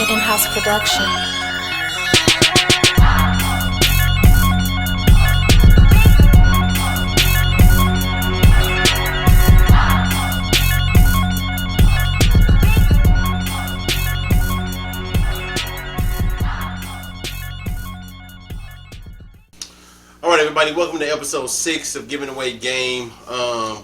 an in-house production. All right, everybody, welcome to episode 6 of Giving Away Game.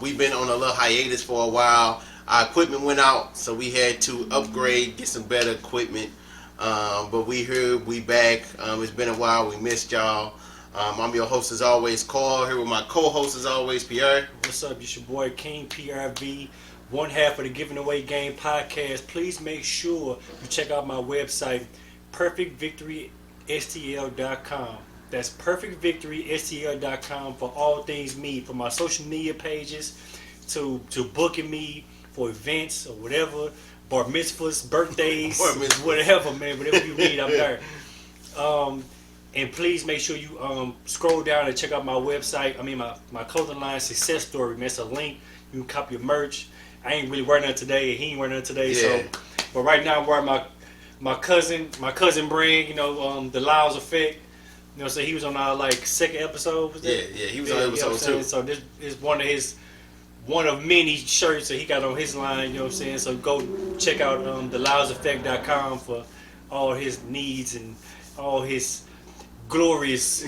We've been on a little hiatus for a while. Our equipment went out, so we had to upgrade, get some better equipment. But we here, we back. It's been a while. We missed y'all. I'm your host as always, Carl. Here with my co-host as always, Pierre. What's up? It's your boy King PRV, one half of the Giving Away Game podcast. Please make sure you check out my website, perfectvictorystl.com. That's perfectvictorystl.com for all things me, for my social media pages, to booking me for events or whatever, bar mitzvahs, birthdays, whatever, man, whatever you need, I'm there. And please make sure you scroll down and check out my website. I mean my clothing line Success Story, man. It's a link. You can copy your merch. I ain't really wearing none today. He ain't wearing none today. Yeah. But right now I'm wearing my cousin brand. The Lyles Effect. So he was on our second episode. Was that? Yeah, he was on episode 2. So this is one of many shirts that he got on his line. You know what I'm saying? So go check out thelyleseffect.com for all his needs and all his glorious,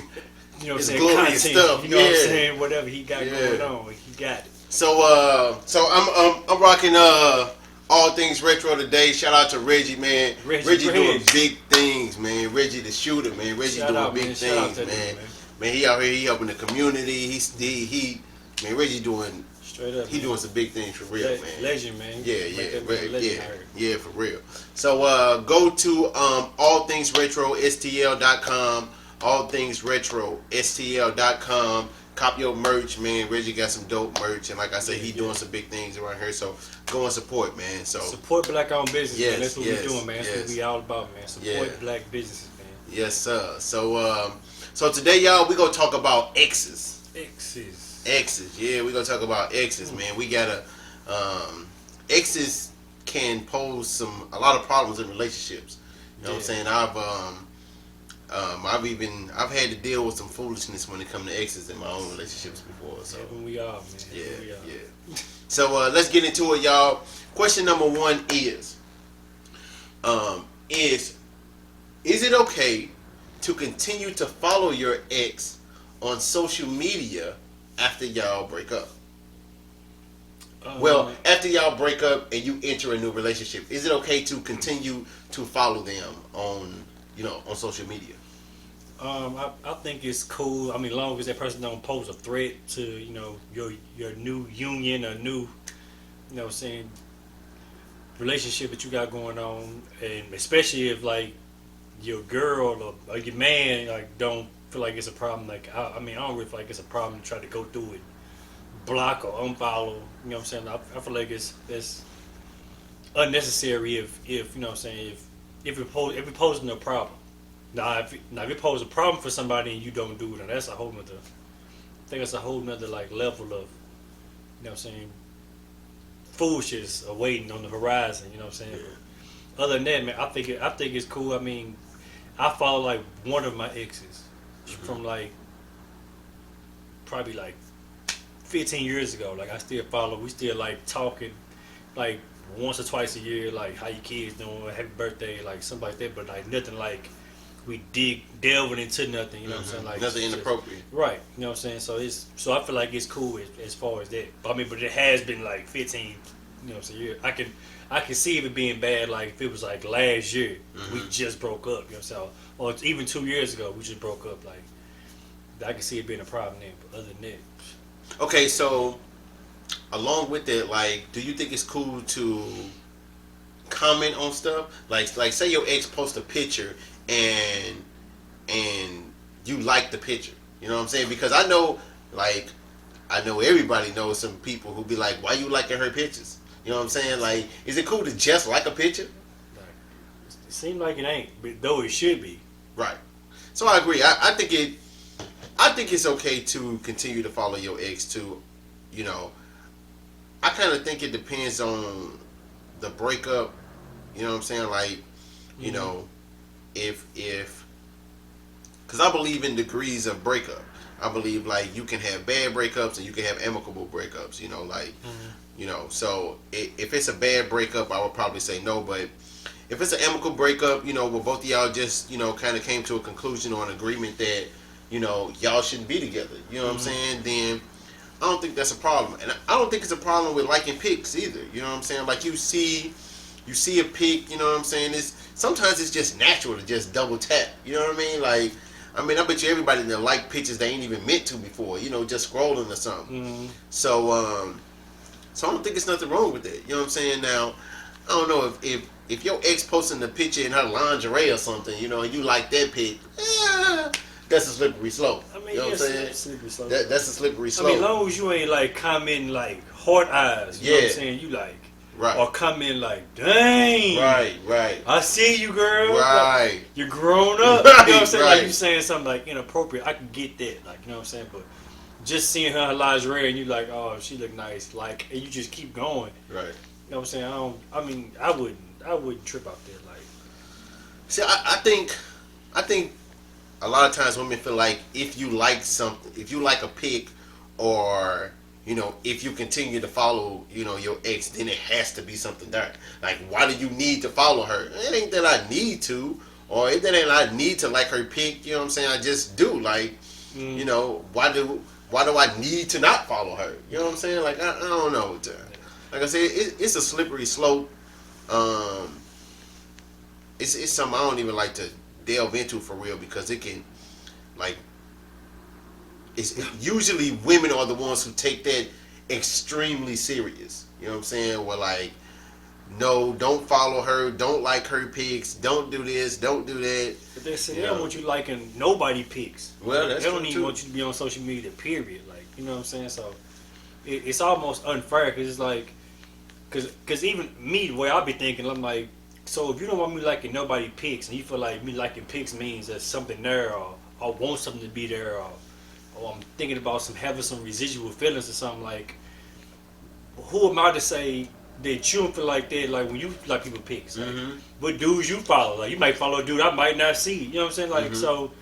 His content. glorious stuff. You know what I'm saying? Whatever he got going on, he got it. So I'm rocking all things retro today. Shout out to Reggie, man. Reggie doing big things, man. Reggie the shooter, man. Reggie doing big things, man. Man, he out here, he helping the community. Man, Reggie doing straight up. He doing some big things for real, man. Legend, man. Yeah, for real. So go to allthingsretrostl.com, allthingsretrostl.com. Cop your merch, man. Reggie got some dope merch, and like I said, he doing some big things around here. So go and support, man. So support black-owned business, man. That's what we're doing, man. That's what we all about, man. Support black businesses, man. Yes, sir. So today, y'all, we gonna talk about EXES. EXES, yeah, we gonna talk about EXES, man. We gotta EXES can pose a lot of problems in relationships. You know what I'm saying? I've had to deal with some foolishness when it comes to exes in my own relationships before. So we are, man. Yeah. So let's get into it, y'all. Question number 1 is it okay to continue to follow your ex on social media after y'all break up? Well, after y'all break up and you enter a new relationship, is it okay to continue to follow them on social media? I think it's cool. I mean, as long as that person don't pose a threat to your new union or new relationship that you got going on, and especially if your girl or your man don't feel like it's a problem. I don't really feel like it's a problem to try to go through it, block or unfollow. You know what I'm saying? I feel like it's unnecessary if it poses no problem. Now if it poses a problem for somebody and you don't do it, then that's a whole nother. I think that's a whole nother level of foolishness awaiting on the horizon. You know what I'm saying? But other than that, man, I think it's cool. I mean, I follow one of my exes from probably 15 years ago. I still follow. We still talking once or twice a year. How your kids doing? Happy birthday, something like that. But nothing we delving into nothing. You know what I'm saying? Nothing inappropriate. Right. You know what I'm saying? So I feel like it's cool as far as that. But it has been 15. You know what I'm saying? I can see it being bad. If it was last year, we just broke up. You know what I'm saying? Or even 2 years ago, we just broke up. I can see it being a problem then. But other than that. Okay, so along with that, do you think it's cool to comment on stuff? Say your ex posts a picture and you like the picture. You know what I'm saying? Because I know everybody knows some people who be like, why you liking her pictures? You know what I'm saying? Is it cool to just like a picture? It seems like it ain't, but though it should be. Right. So I agree. I think it's okay to continue to follow your ex too. I kind of think it depends on the breakup. You know what I'm saying? You know, if because I believe in degrees of breakup. I believe like you can have bad breakups and you can have amicable breakups. You know, like so if it's a bad breakup, I would probably say no. But if it's an amicable breakup, where both of y'all just kind of came to a conclusion or an agreement that y'all shouldn't be together. You know what I'm saying? Then I don't think that's a problem, and I don't think it's a problem with liking pics either. You know what I'm saying? Like you see a pic. You know what I'm saying? Sometimes it's just natural to just double tap. You know what I mean? Like. I bet you everybody that like pictures they ain't even meant to before, just scrolling or something. So I don't think there's nothing wrong with that. You know what I'm saying? Now, I don't know if your ex posting the picture in her lingerie or something, and you like that pic, that's a slippery slope. I mean, you know what I'm saying? Slippery slope. That's a slippery slope. I mean, as long as you ain't like commenting like heart eyes, you know what I'm saying? You like. Right. Or come in like, dang. Right. I see you, girl. Right. Like, you're grown up. You know what I'm saying? Right. Like you saying something like inappropriate. I can get that. Like, you know what I'm saying? But just seeing her in lingerie and you like, oh, she look nice. Like, and you just keep going. Right. You know what I'm saying? I wouldn't trip out there. Like, see, I think a lot of times women feel like if you like something, if you like a pic, or if you continue to follow, your ex, then it has to be something there. Like, why do you need to follow her? It ain't that I need to, or it ain't that I need to like her pic. You know what I'm saying? I just do. Like, why do I need to not follow her? You know what I'm saying? Like, I don't know. Like I said, it's a slippery slope. It's something I don't even like to delve into for real, because it can, like. It's usually women are the ones who take that extremely serious. You know what I'm saying? Where like, no, don't follow her, don't like her pics, don't do this, don't do that. But they say they don't want you liking nobody pics. Well, that's they don't true even too. want you to be on social media. Period. Like, you know what I'm saying? So it's almost unfair, because it's like, because even me, the way I be thinking, I'm like, so if you don't want me liking nobody pics, and you feel like me liking pics means there's something there, or I want something to be there, or I'm thinking about having some residual feelings or something, like, who am I to say that you don't feel like that, like when you like people pics? Like, what dudes you follow? Like, you might follow a dude I might not see. You know what I'm saying? Like, so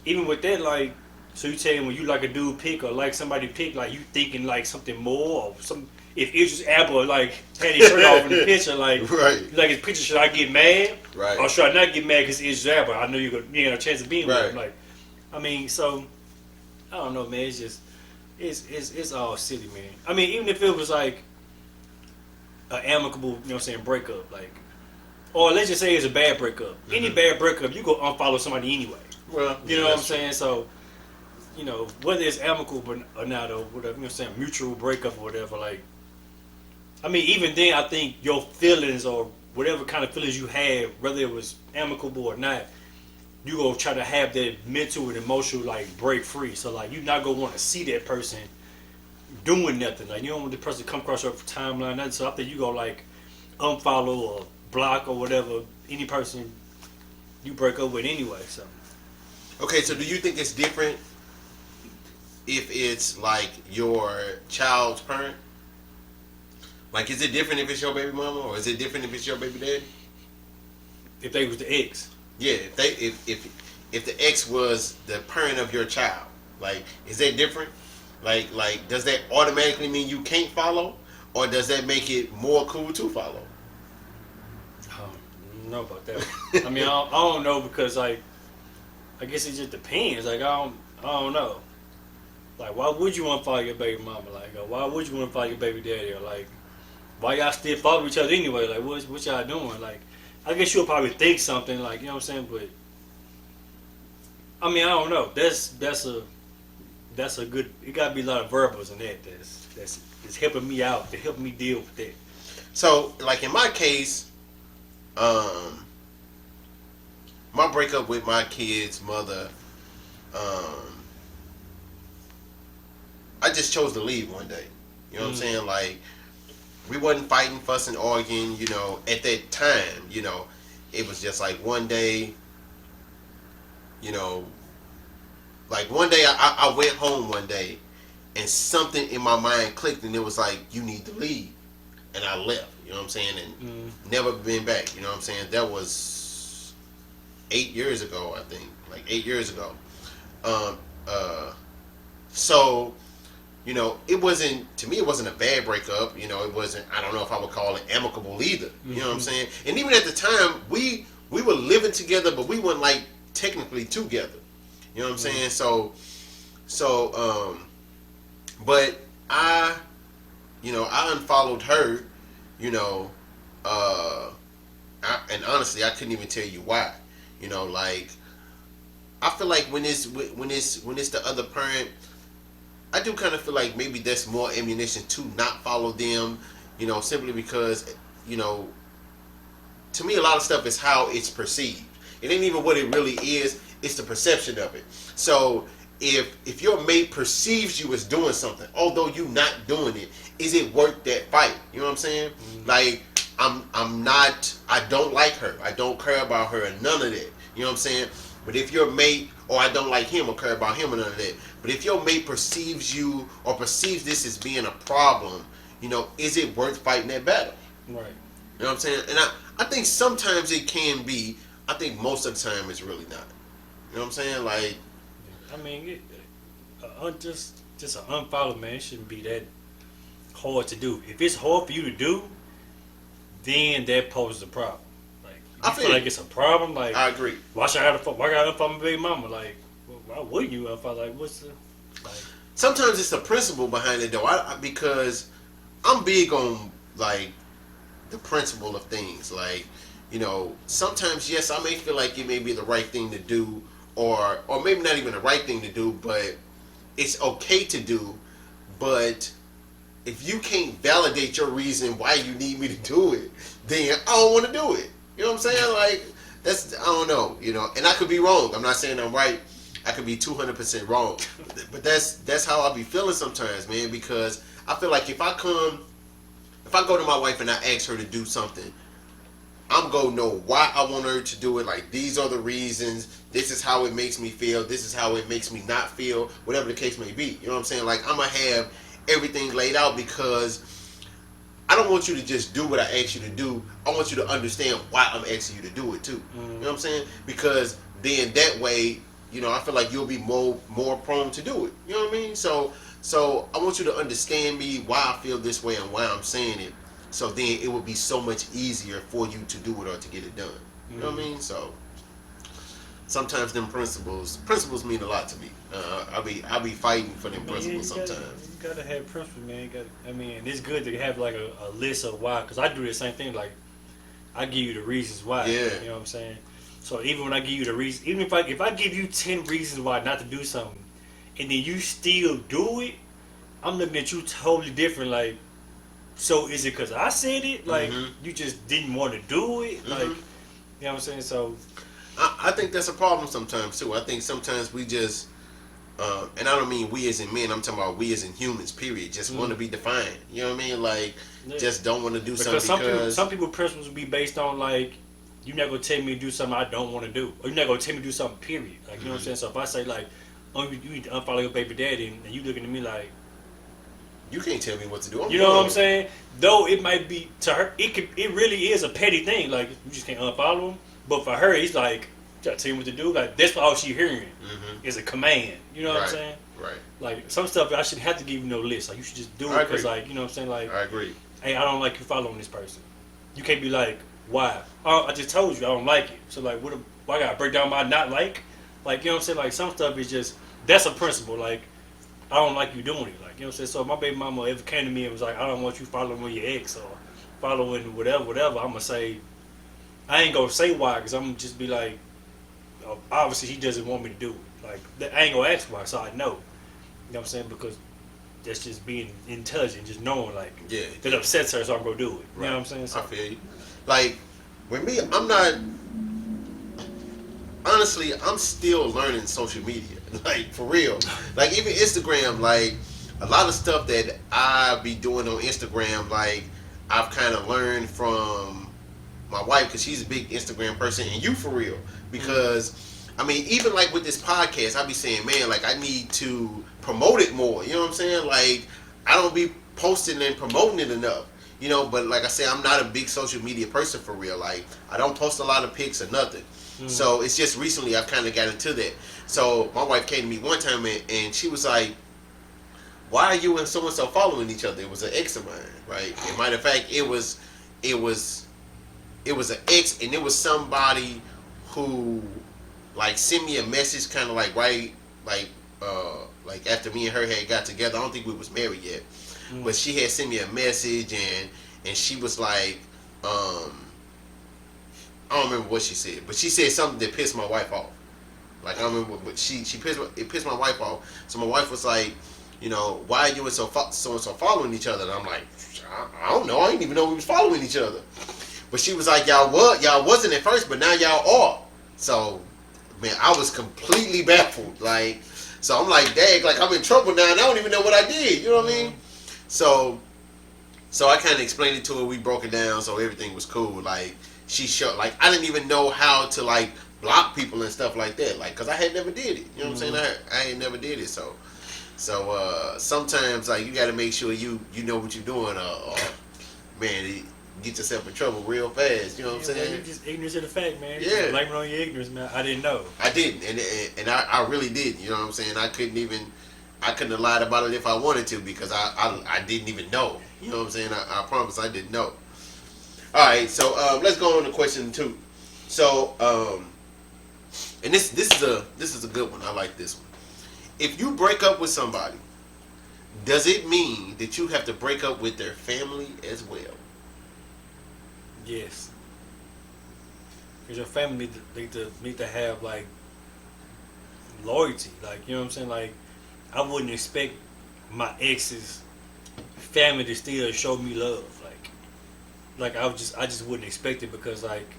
even with that, like, so you saying when you like a dude pic or like somebody pic, like you thinking like something more, or some, if Idris Elba like had his shirt off in the picture, like, like his picture, should I get mad? Right. Or should I not get mad because Idris Elba? I know you ain't got a chance of being with him. Like, I mean, so. I don't know, man. It's just, it's all silly, man. I mean, even if it was like an amicable, you know what I'm saying, breakup, like, or let's just say it's a bad breakup. Any bad breakup, you go unfollow somebody anyway. Well, you know what I'm saying? So, whether it's amicable or not, or whatever, you know what I'm saying, mutual breakup or whatever, like, I mean, even then, I think your feelings or whatever kind of feelings you had, whether it was amicable or not, you go try to have that mental and emotional like break free. So like you're not gonna want to see that person doing nothing. Like you don't want the person to come across your timeline, nothing. So I think you go like unfollow or block or whatever any person you break up with anyway. So okay, so do you think it's different if it's like your child's parent? Like, is it different if it's your baby mama, or is it different if it's your baby daddy? If they was the ex. Yeah, if the ex was the parent of your child, like, is that different? Like does that automatically mean you can't follow, or does that make it more cool to follow? I don't know about that. I mean, I don't know, because like, I guess it just depends. Like I don't know. Like, why would you unfollow your baby mama? Like, or why would you unfollow your baby daddy? Or like, why y'all still follow each other anyway? Like, what y'all doing? Like. I guess you'll probably think something, like, you know what I'm saying, but I mean, I don't know. That's a good. It gotta be a lot of verbals in that. That's helping me out. To help me deal with that. So, like in my case, my breakup with my kid's mother, I just chose to leave one day. You know what I'm saying? Like, we wasn't fighting, fussing, arguing, at that time, it was just like one day, like one day I went home one day and something in my mind clicked, and it was like, you need to leave. And I left, you know what I'm saying? And never been back, you know what I'm saying? That was 8 years ago, I think, like 8 years ago. Um, uh, so it wasn't, to me, it wasn't a bad breakup. It wasn't, I don't know if I would call it amicable either. You know what I'm saying? And even at the time, we were living together, but we weren't like technically together. You know what I'm saying? But I unfollowed her, and honestly, I couldn't even tell you why. Like, I feel like when it's the other parent, I do kind of feel like maybe that's more ammunition to not follow them, simply because, to me, a lot of stuff is how it's perceived. It ain't even what it really is, it's the perception of it. So if your mate perceives you as doing something, although you not doing it, is it worth that fight? You know what I'm saying? Mm-hmm. Like, I don't like her. I don't care about her and none of that. You know what I'm saying? But if your mate, or I don't like him or care about him or none of that, but if your mate perceives you or perceives this as being a problem, is it worth fighting that battle? Right. You know what I'm saying? And I think sometimes it can be. I think most of the time it's really not. You know what I'm saying? Like, I mean, just an unfollow, man, it shouldn't be that hard to do. If it's hard for you to do, then that poses a problem. Like, I feel like it's a problem. Like, I agree. Why gotta unfollow my baby mama? Like, why wouldn't you unfollow? Like, what's the like? Sometimes it's the principle behind it, though. Because I'm big on like the principle of things. Like, sometimes, yes, I may feel like it may be the right thing to do, or maybe not even the right thing to do, but it's okay to do. But if you can't validate your reason why you need me to do it, then I don't want to do it. You know what I'm saying? Like, I don't know, and I could be wrong. I'm not saying I'm right. I could be 200% wrong. But that's how I be feeling sometimes, man, because I feel like if I go to my wife and I ask her to do something, I'm going to know why I want her to do it. Like, these are the reasons. This is how it makes me feel. This is how it makes me not feel. Whatever the case may be. You know what I'm saying? Like, I'm going to have everything laid out, because I don't want you to just do what I ask you to do. I want you to understand why I'm asking you to do it too. Mm-hmm. You know what I'm saying? Because then that way, I feel like you'll be more prone to do it. You know what I mean? So I want you to understand me, why I feel this way and why I'm saying it. So then it would be so much easier for you to do it or to get it done. You know what I mean? So sometimes them principles mean a lot to me. I'll be fighting for them principles sometimes. You gotta have principles, man. It's good to have like a list of why, because I do the same thing. Like, I give you the reasons why. Yeah. You know what I'm saying? So even when I give you the reason, even if I give you 10 reasons why not to do something, and then you still do it, I'm looking at you totally different. Like, so is it because I said it? Like, you just didn't want to do it? Like, you know what I'm saying? So I think that's a problem sometimes too. I think sometimes we just, and I don't mean we as in men, I'm talking about we as in humans, period, just want to be defined. You know what I mean? Like, just don't want to do something because... Some people principles will be based on, like, you're not going to tell me to do something I don't want to do. Or you're not going to tell me to do something, period. Like, you know what I'm saying? So if I say, like, oh, you need to unfollow your baby daddy, and you looking at me like... You can't tell me what to do. You know what I'm saying? Though it might be, to her, it really is a petty thing. Like, you just can't unfollow him. But for her, it's like, try to tell you what to do. Like, that's all she hearing is a command. You know what I'm saying? Right. Like, some stuff I shouldn't have to give you no list. Like, you should just do it because, like, you know what I'm saying? Like, I agree. Hey, I don't like you following this person. You can't be like, why? Oh, I just told you I don't like it. So, like, why I gotta break down my not like? Like, you know what I'm saying? Like, some stuff is just, that's a principle. Like, I don't like you doing it. Like, you know what I'm saying? So if my baby mama ever came to me and was like, I don't want you following your ex or following whatever, I'm going to say, I ain't going to say why, because I'm going to just be like, obviously he doesn't want me to do it. Like, I ain't going to ask why, so I know. You know what I'm saying? Because that's just being intelligent, just knowing, like, that upsets her, so I'm going to do it. You know what I'm saying? So, I feel you. Like, with me, I'm not, honestly, I'm still learning social media. Like, for real. Like, even Instagram, like, a lot of stuff that I be doing on Instagram, like, I've kind of learned from my wife, because she's a big Instagram person, and you, for real. Because, I mean, even, like, with this podcast, I be saying, man, like, I need to promote it more. You know what I'm saying? Like, I don't be posting and promoting it enough. But like I said, I'm not a big social media person, for real. Like, I don't post a lot of pics or nothing. So it's just recently I've kind of got into that. So my wife came to me one time and she was like, "Why are you and so and so following each other?" It was an ex of mine, right? And matter of fact, it was an ex, and it was somebody who like sent me a message, kind of like like after me and her had got together. I don't think we was married yet, but she had sent me a message, and she was like, I don't remember what she said, but she said something that pissed my wife off. Like I don't remember, but it pissed my wife off. So my wife was like, why are you and so and so following each other? And I'm like, I don't know. I didn't even know we was following each other. But she was like, y'all wasn't at first, but now y'all are. So, man, I was completely baffled. Like, so I'm like, dang, like I'm in trouble now, and I don't even know what I did. You know what I mean? So I kind of explained it to her. We broke it down, so everything was cool. Like she showed, like I didn't even know how to like block people and stuff like that. Like, cause I had never did it. You know what I'm saying? I had never did it. So sometimes like you got to make sure you know what you're doing, or man, get yourself in trouble real fast. You know what I'm saying? You're just ignorant of the fact, man. Yeah. Just blame it on your ignorance, man. I didn't know. I didn't, and I really did. You know what I'm saying? I couldn't have lied about it if I wanted to, because I didn't even know. You know what I'm saying? I promise I didn't know. All right, so let's go on to question 2. So and this is a good one. I like this one. If you break up with somebody, does it mean that you have to break up with their family as well? Yes. Because your family need to have like loyalty. Like, you know what I'm saying? Like, I wouldn't expect my ex's family to still show me love. Like I just wouldn't expect it, because like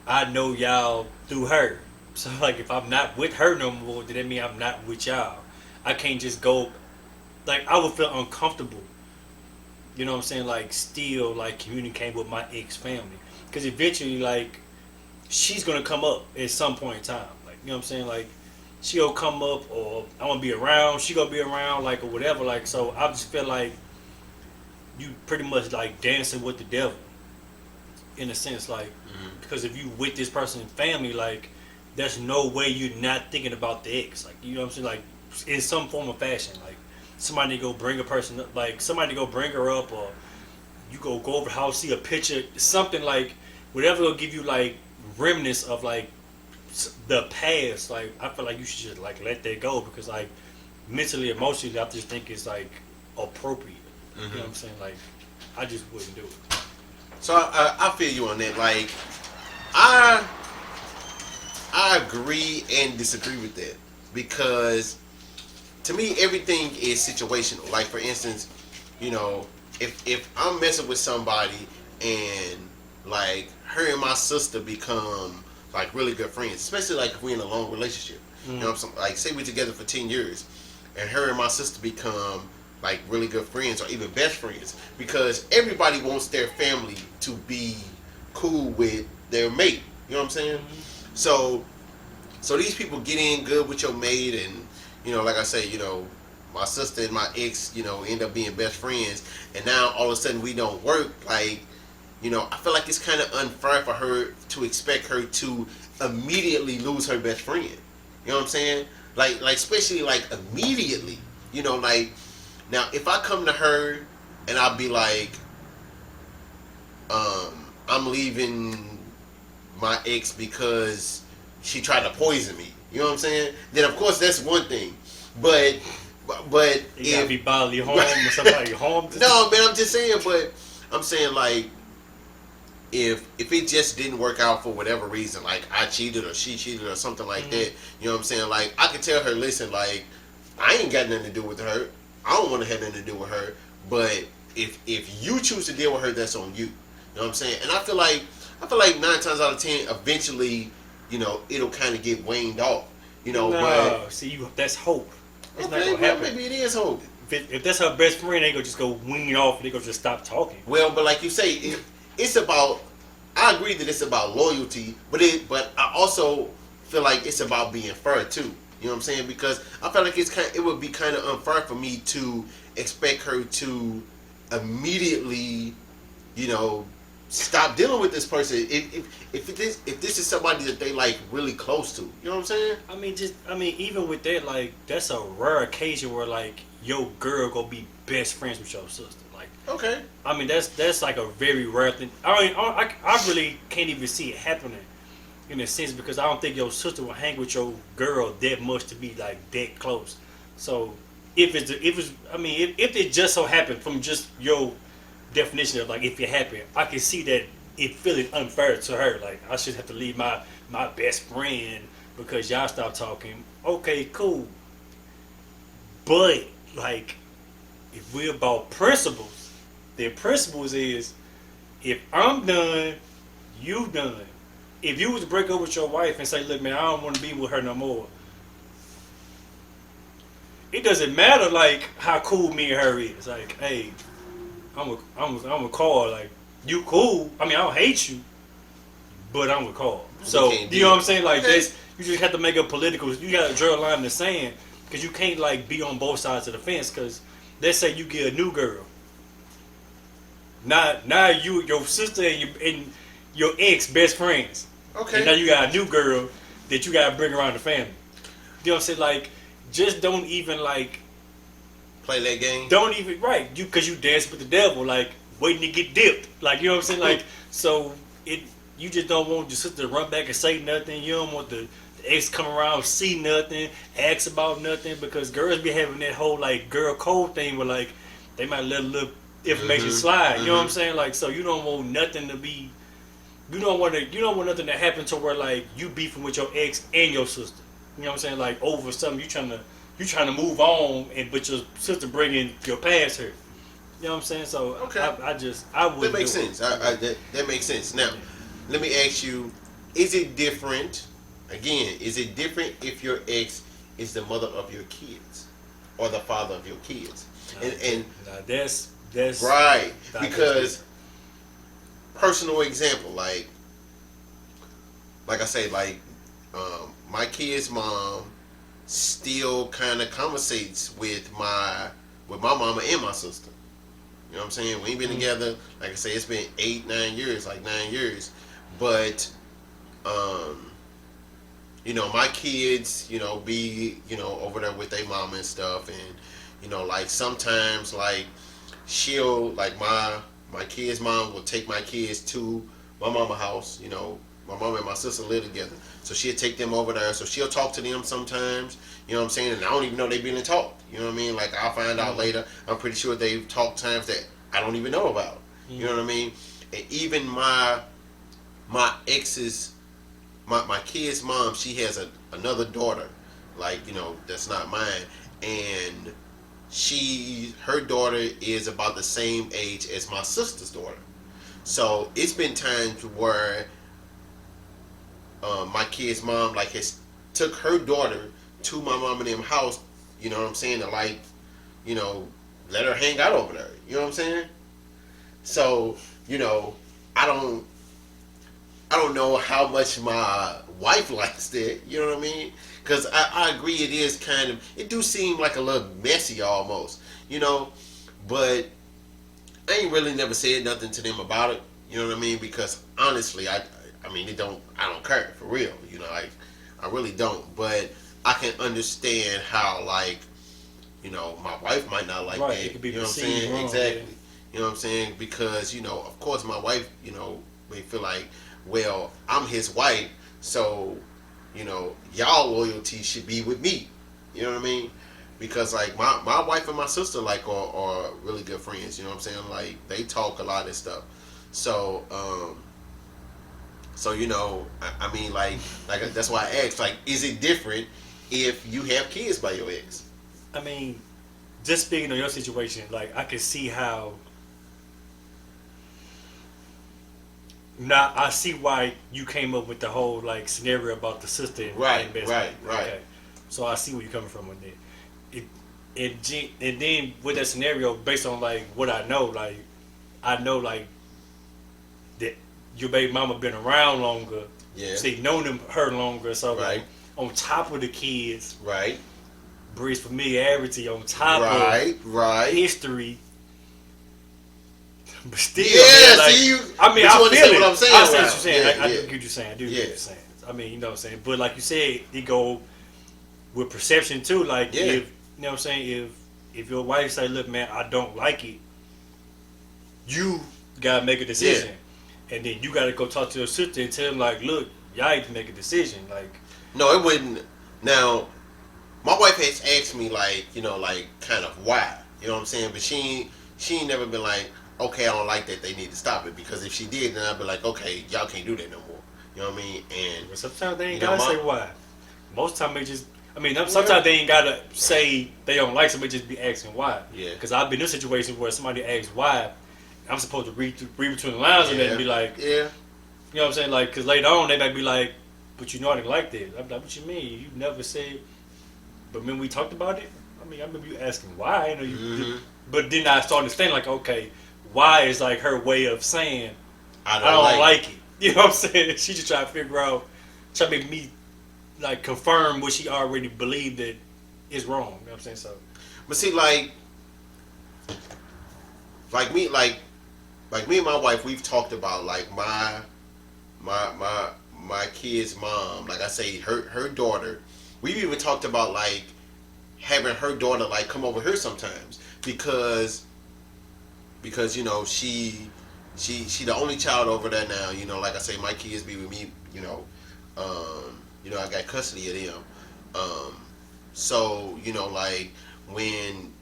I know y'all through her. So like if I'm not with her no more, then that mean I'm not with y'all. I can't just go, like I would feel uncomfortable. You know what I'm saying? Like still like communicate with my ex family, because eventually like she's gonna come up at some point in time. Like, you know what I'm saying? Like she'll come up, or I'm gonna be around. She gonna be around, like, or whatever. Like, so I just feel like you pretty much like dancing with the devil, in a sense, like because if you with this person's family, like there's no way you're not thinking about the ex. Like, you know what I'm saying? Like in some form of fashion, like somebody go bring a person up, like somebody go bring her up, or you go over the house, see a picture, something like whatever will give you like remnants of like the past. Like I feel like you should just like let that go, because like mentally, emotionally, I just think it's like appropriate. You know what I'm saying? Like I just wouldn't do it. So I feel you on that. Like I agree and disagree with that, because to me everything is situational. Like for instance, if I'm messing with somebody and like her and my sister become like really good friends, especially like if we're in a long relationship. You know what I'm saying? Like say we're together for 10 years and her and my sister become like really good friends or even best friends, because everybody wants their family to be cool with their mate. You know what I'm saying? So these people get in good with your mate, and like I say, my sister and my ex, end up being best friends, and now all of a sudden we don't work. Like, I feel like it's kind of unfair for her to expect her to immediately lose her best friend. You know what I'm saying? Like especially like immediately. Like now if I come to her and I'll be like, I'm leaving my ex because she tried to poison me. You know what I'm saying? Then of course that's one thing. But you gotta be bodily harm or somebody harmed. No, man, I'm just saying. But I'm saying like if it just didn't work out for whatever reason, like I cheated or she cheated or something like that. You know what I'm saying? Like I could tell her, listen, like I ain't got nothing to do with her. I don't want to have nothing to do with her. But if you choose to deal with her, that's on you. You know what I'm saying? And I feel like 9 times out of 10, eventually, it'll kind of get waned off. No, but see, that's hope. It's not maybe, gonna happen. maybe it is hope. If that's her best friend, they gonna just go wean off. They gonna just stop talking. Well, but like you say, it's about. I agree that it's about loyalty, but I also feel like it's about being fair too. You know what I'm saying? Because I feel like it would be kind of unfair for me to expect her to immediately, stop dealing with this person if this is somebody that they like really close to. You know what I'm saying? I mean, even with that, like that's a rare occasion where like your girl gonna be best friends with your sister. Like, Okay. I mean, that's like a very rare thing. I really can't even see it happening in a sense because I don't think your sister will hang with your girl that much to be like that close. So if it just so happened from just your definition of like if it happened, I can see that it feeling unfair to her. Like I should have to leave my best friend because y'all stopped talking. Okay, cool. But like if we're about principles, the principles is if I'm done, you done. If you was to break up with your wife and say, look man, I don't want to be with her no more, it doesn't matter like how cool me and her is. Like, hey, I'm a call. Like, you cool. I mean, I don't hate you, but I'm a call. So, you know what I'm saying? Like, this, you just have to make a political. You got to draw a line in the sand because you can't like be on both sides of the fence. Because let's say you get a new girl. Now you, your sister, and your ex best friends. Okay. And now you got a new girl that you got to bring around the family. You know what I'm saying? Like, just don't even like play that game. Don't even because you dance with the devil, like waiting to get dipped. Like, you know what I'm saying? Like, so you just don't want your sister to run back and say nothing. You don't want the ex come around, see nothing, ask about nothing, because girls be having that whole like girl code thing where like they might let a little information slide. You know what I'm saying? Like, so you don't want nothing to be. You don't want nothing to happen to where like you beefing with your ex and your sister. You know what I'm saying? Like over something you trying to move on, but your sister bringing your past her. You know what I'm saying? So okay. I would. That makes sense. That makes sense. Now, let me ask you: is it different? Again, is it different if your ex is the mother of your kids or the father of your kids? That's right, because personal example, like I say, like my kid's mom still kind of conversates with my mama and my sister. You know what I'm saying? We ain't been together, like I say, it's been 9 years, like 9 years. But you know, my kids, you know, be, you know, over there with their mama and stuff, and you know, like sometimes like she'll like my kid's mom will take my kids to my mama house. You know, my mama and my sister live together, so she'll take them over there. So she'll talk to them sometimes. You know what I'm saying? And I don't even know they've been talked. You know what I mean? Like I'll find out later. I'm pretty sure they've talked times that I don't even know about. You know what I mean? And even my ex's, my kid's mom, she has another daughter, like, you know, that's not mine, and her daughter is about the same age as my sister's daughter. So it's been times where my kid's mom like has took her daughter to my mom and them house, you know what I'm saying, to like, you know, let her hang out over there. You know what I'm saying? So, you know, I don't know how much my wife likes that. You know what I mean? Because I agree, it is kind of, it do seem like a little messy almost, you know, but I ain't really never said nothing to them about it. You know what I mean? Because honestly, I mean, I don't care for real. You know, like I really don't. But I can understand how, like, you know, my wife might not like that. It could be, you know what I'm saying? Wrong, exactly. Yeah. You know what I'm saying? Because, you know, of course, my wife, you know, may feel like, well, I'm his wife, so, you know, y'all loyalty should be with me. You know what I mean? Because like my wife and my sister like are really good friends. You know what I'm saying? Like they talk a lot of stuff. So you know, I mean, like that's why I asked. Like, is it different if you have kids by your ex? I mean, just speaking on your situation, like I can see how. Now I see why you came up with the whole like scenario about the sister and right. Okay. So I see where you're coming from with that. And then with that scenario, based on like what I know like that your baby mama been around longer. Yeah. So you known her longer. So right. like on top of the kids. Right. Breeds familiarity on top of right. history. But still, Yeah, man, like, see you. I mean, but I you feel understand it. what I'm saying? I see what now. you're saying. Yeah, I yeah. do get what you're saying. I do Yeah. get what you're saying. I mean, you know what I'm saying. But like you said, it go with perception too. Like Yeah. if you know what I'm saying, if your wife say, "Look, man, I don't like it," you gotta make a decision, and then you gotta go talk to your sister and tell them like, "Look, y'all need to make a decision." Like, No, it wouldn't. Now, my wife has asked me like, like kind of why. You know what I'm saying? But she ain't never been like, okay, I don't like that. They need to stop it, because if she did, then I'd be like, okay, y'all can't do that no more. You know what I mean? And but sometimes they ain't you know, gotta say why. Most time they just. I mean, sometimes they ain't gotta say they don't like somebody. Just be asking why. Yeah. Because I've been in situations where somebody asks why, I'm supposed to read between the lines of that and be like, yeah, you know what I'm saying? Like, because later on they might be like, but you know I didn't like this. I'm like, what you mean? You never said. But when we talked about it, I mean, I remember you asking why. You know, but then I started to understand like, okay, why is like her way of saying I don't like it. You know what I'm saying? She just trying to figure out, try to make me like confirm what she already believed that is wrong. You know what I'm saying? So, but see, like me, like me and my wife, we've talked about like my kid's mom. Like I say, her daughter. We've even talked about like having her daughter like come over here sometimes because she the only child over there now. Like I say, my kids be with me. I got custody of them. So like when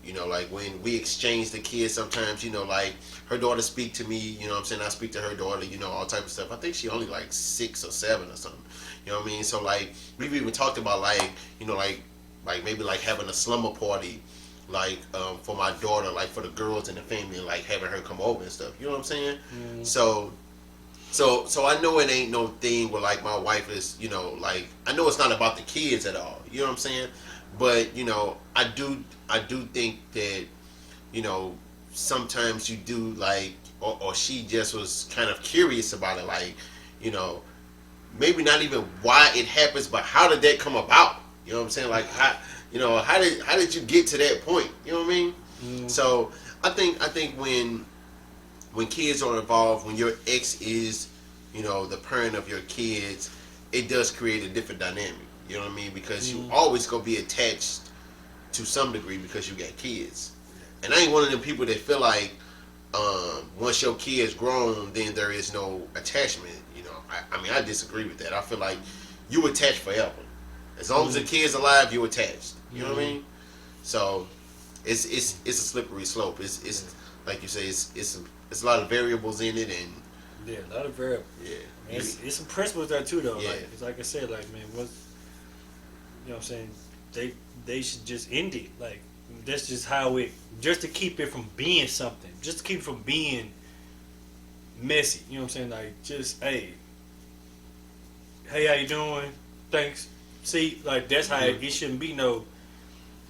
we exchange the kids, sometimes like her daughter speak to me. What I'm saying, I speak to her daughter. All type of stuff. I think she only like 6 or 7 or something. You know what I mean? So like we've even talked about like maybe like having a slumber party like for my daughter, like for the girls in the family, and like having her come over and stuff. You know what I'm saying? So I know it ain't no thing where like my wife is, like I know it's not about the kids at all. You know what I'm saying? But I do think that sometimes you do like, or she just was kind of curious about it, like maybe not even why it happens, but how did that come about? You know what I'm saying? Like how did you get to that point? You know what I mean? So I think when kids are involved, when your ex is, the parent of your kids, it does create a different dynamic. You know what I mean? Because you always gonna be attached to some degree because you got kids. And I ain't one of them people that feel like once your kid's grown, then there is no attachment. I mean, I disagree with that. I feel like you attached forever. As long as the kid's alive, you attached. You know what I mean? So it's a slippery slope. It's like you say, it's a lot of variables in it, and yeah, a lot of variables. Yeah, it's some principles there too, though. Yeah. Like I said, like man, you know what I'm saying? They should just end it. Like that's just how it, just to keep it from being something, just to keep it from being messy. You know what I'm saying? Like just hey, how you doing? Thanks. See, like that's how it shouldn't be no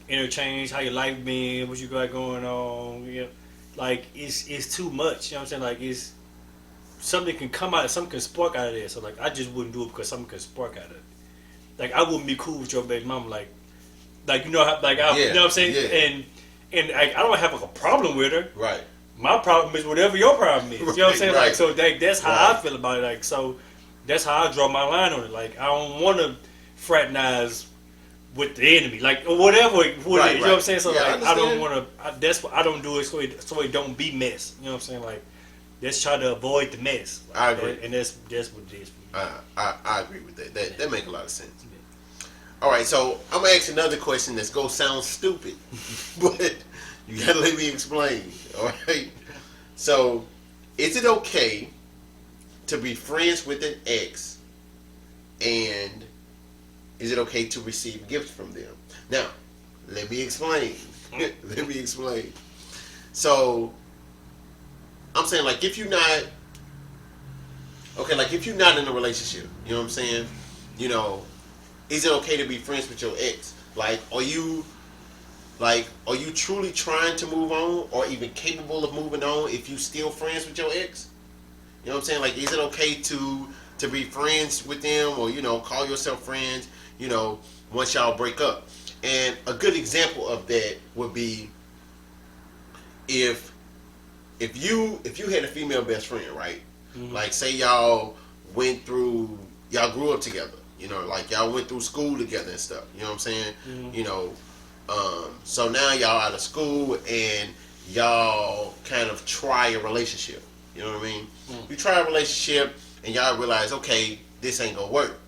interchange. How your life been? What you got going on? Yeah, like it's too much. You know what I'm saying? Like it's something can come out, something can spark out of there. So like I just wouldn't do it because something can spark out of it. Like I wouldn't be cool with your baby mama. Like you know how you know what I'm saying? Yeah. And I don't have like a problem with her. Right. My problem is whatever your problem is. You know what I'm saying? Right. Like so that's how I feel about it. Like so that's how I draw my line on it. Like I don't want to fraternize with the enemy, like or whatever it is. You know what I'm saying? So like I don't want to. That's what I don't do it so it don't be mess. You know what I'm saying? Like let's try to avoid the mess. Like, I agree, and that's what it is for me. I agree with that. That makes a lot of sense. All right, so I'm gonna ask another question that's gonna sound stupid, but you gotta let me explain. All right. So, is it okay to be friends with an ex, and is it okay to receive gifts from them? Now, let me explain. Let me explain. So, I'm saying like if you're not in a relationship, you know what I'm saying? Is it okay to be friends with your ex? Like, are you truly trying to move on or even capable of moving on if you still friends with your ex? You know what I'm saying? Like, is it okay to be friends with them or, call yourself friends, once y'all break up? And a good example of that would be if if you had a female best friend, right? Mhm. Like say y'all grew up together. You know, like y'all went through school together and stuff. You know what I'm saying? Mhm. You know, so now y'all out of school and y'all kind of try a relationship. You know what I mean? You try a relationship and y'all realize, okay, this ain't gonna work.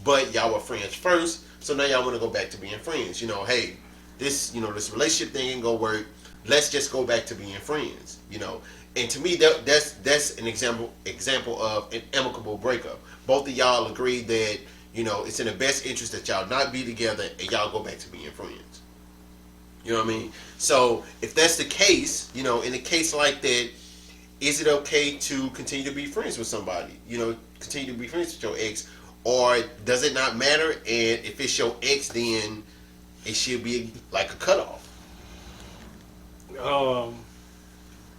But y'all were friends first, so now y'all want to go back to being friends. You know, hey, this relationship thing ain't gonna work. Let's just go back to being friends. You know, and to me that's an example of an amicable breakup. Both of y'all agree that it's in the best interest that y'all not be together and y'all go back to being friends. You know what I mean? So if that's the case, in a case like that, is it okay to continue to be friends with somebody? Continue to be friends with your ex, or does it not matter? And if it's your ex, then it should be like a cutoff.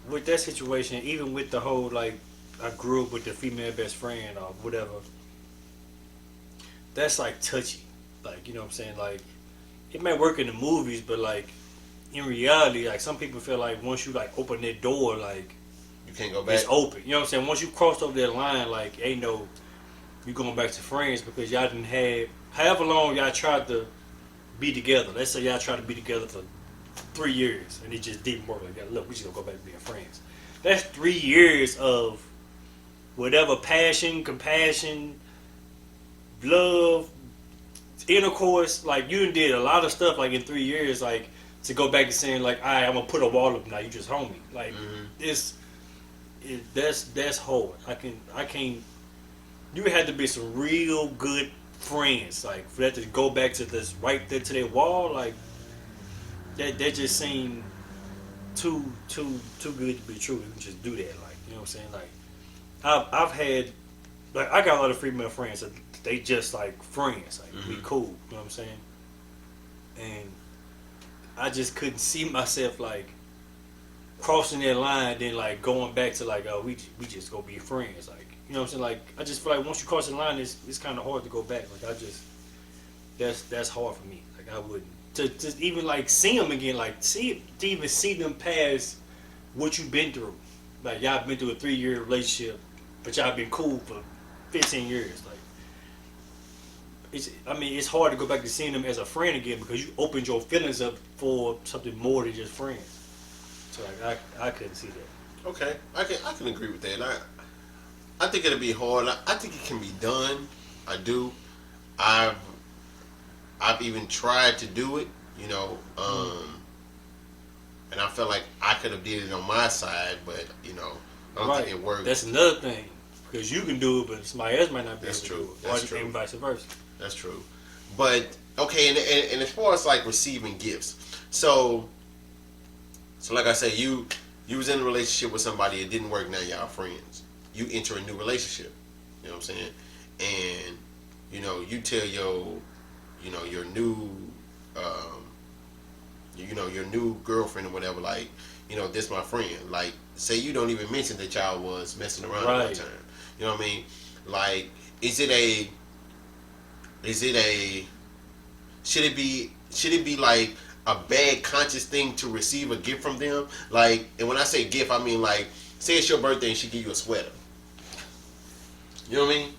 With that situation, even with the whole like I grew up with the female best friend or whatever, that's like touchy. Like you know what I'm saying? Like it may work in the movies, but like in reality, like some people feel like once you like open that door, like You can't go back. it's open. You know what I'm saying? Once you crossed over that line, like ain't no you going back to friends because y'all didn't have however long y'all tried to be together. Let's say y'all tried to be together for 3 years and it just didn't work. Like look, we just gonna go back to being friends. That's 3 years of whatever passion, compassion, love, intercourse. Like you did a lot of stuff like in 3 years, like to go back to saying like, all right, I'm gonna put a wall up now. You just homie. Like that's hard. I can't. You had to be some real good friends, like for that to go back to this right there to that wall, like that just seemed too good to be true. You can just do that, like you know what I'm saying. Like I've had, like I got a lot of female friends that they just like friends, like we cool. You know what I'm saying? And I just couldn't see myself like crossing that line, then like going back to like, oh, we just go be friends, like you know what I'm saying. Like I just feel like once you cross the line, it's kind of hard to go back. Like I just that's hard for me. Like I wouldn't to even like see them again, like to even see them past what you've been through. Like y'all been through a 3-year relationship, but y'all been cool for 15 years. Like it's hard to go back to seeing them as a friend again because you opened your feelings up for something more than just friends. So like I couldn't see that. Okay, I can agree with that. I think it'll be hard. I think it can be done. I do. I've even tried to do it, and I felt like I could have did it on my side, but I don't think it worked. That's another thing because you can do it, but somebody else might not be able to do it. That's true. And vice versa. That's true. But okay, and as far as like receiving gifts, so like I say, you was in a relationship with somebody, it didn't work. Now y'all friends. You enter a new relationship. You know what I'm saying? And you tell your new your new girlfriend or whatever, like this my friend. Like say you don't even mention that y'all was messing around at that time. You know what I mean? Like should it be like a bad conscious thing to receive a gift from them? Like, and when I say gift, I mean like, say it's your birthday and she give you a sweater. You know what I mean?